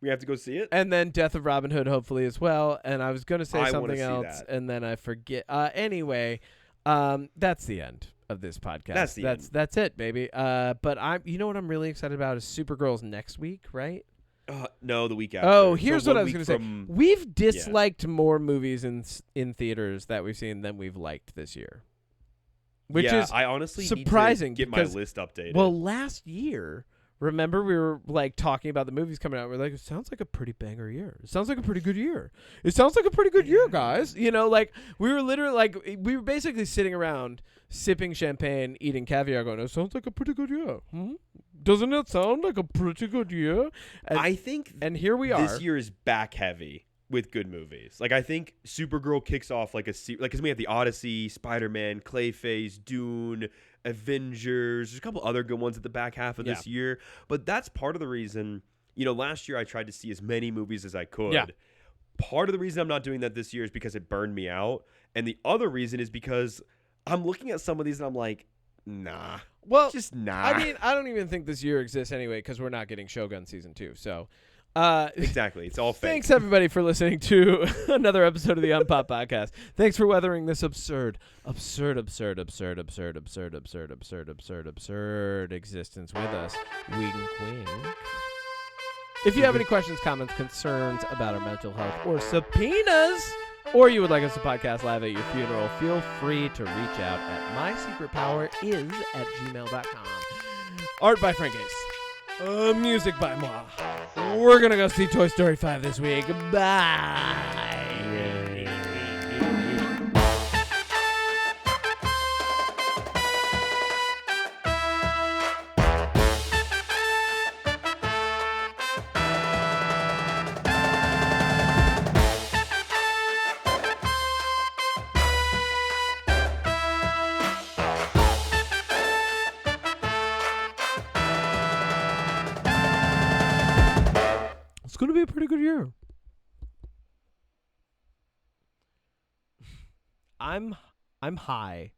We have to go see it? And then Death of Robin Hood, hopefully as well. And I was gonna say I wanna something see else, that. and then I forget. Anyway, that's the end of this podcast. That's it, baby. But you know what I'm really excited about is Supergirl's next week, right? No, the week after. Oh, So here's 1 what I was week gonna from- say. We've disliked more movies in theaters that we've seen than we've liked this year, which yeah, is I honestly surprising. need to get my because, list updated. well, last year, remember we were like talking about the movies coming out. We're like, it sounds like a pretty banger year. It sounds like a pretty good year. It sounds like a pretty good year, guys. You know, like we were literally like we were basically sitting around sipping champagne, eating caviar, going, it sounds like a pretty good year. Doesn't it sound like a pretty good year? I think and here we are. This year is back heavy with good movies. Like I think Supergirl kicks off like because we have the Odyssey, Spider-Man, Clayface, Dune, Avengers. There's a couple other good ones at the back half of this year. But that's part of the reason. Last year I tried to see as many movies as I could. Yeah. Part of the reason I'm not doing that this year is because it burned me out. And the other reason is because I'm looking at some of these and I'm like, nah. Well, just nah. I mean, I don't even think this year exists anyway because we're not getting Shogun season 2. So, exactly. It's all fake. Thanks everybody for listening to another episode of the Unpop Podcast. Thanks for weathering this absurd existence with us. Wink, wink. If you have any questions, comments, concerns about our mental health, or subpoenas, or you would like us to podcast live at your funeral, feel free to reach out at mysecretpoweris@gmail.com. Art by FrankAce. Music by moi. We're going to go see Toy Story 5 this week. Bye. It's going to be a pretty good year. I'm high.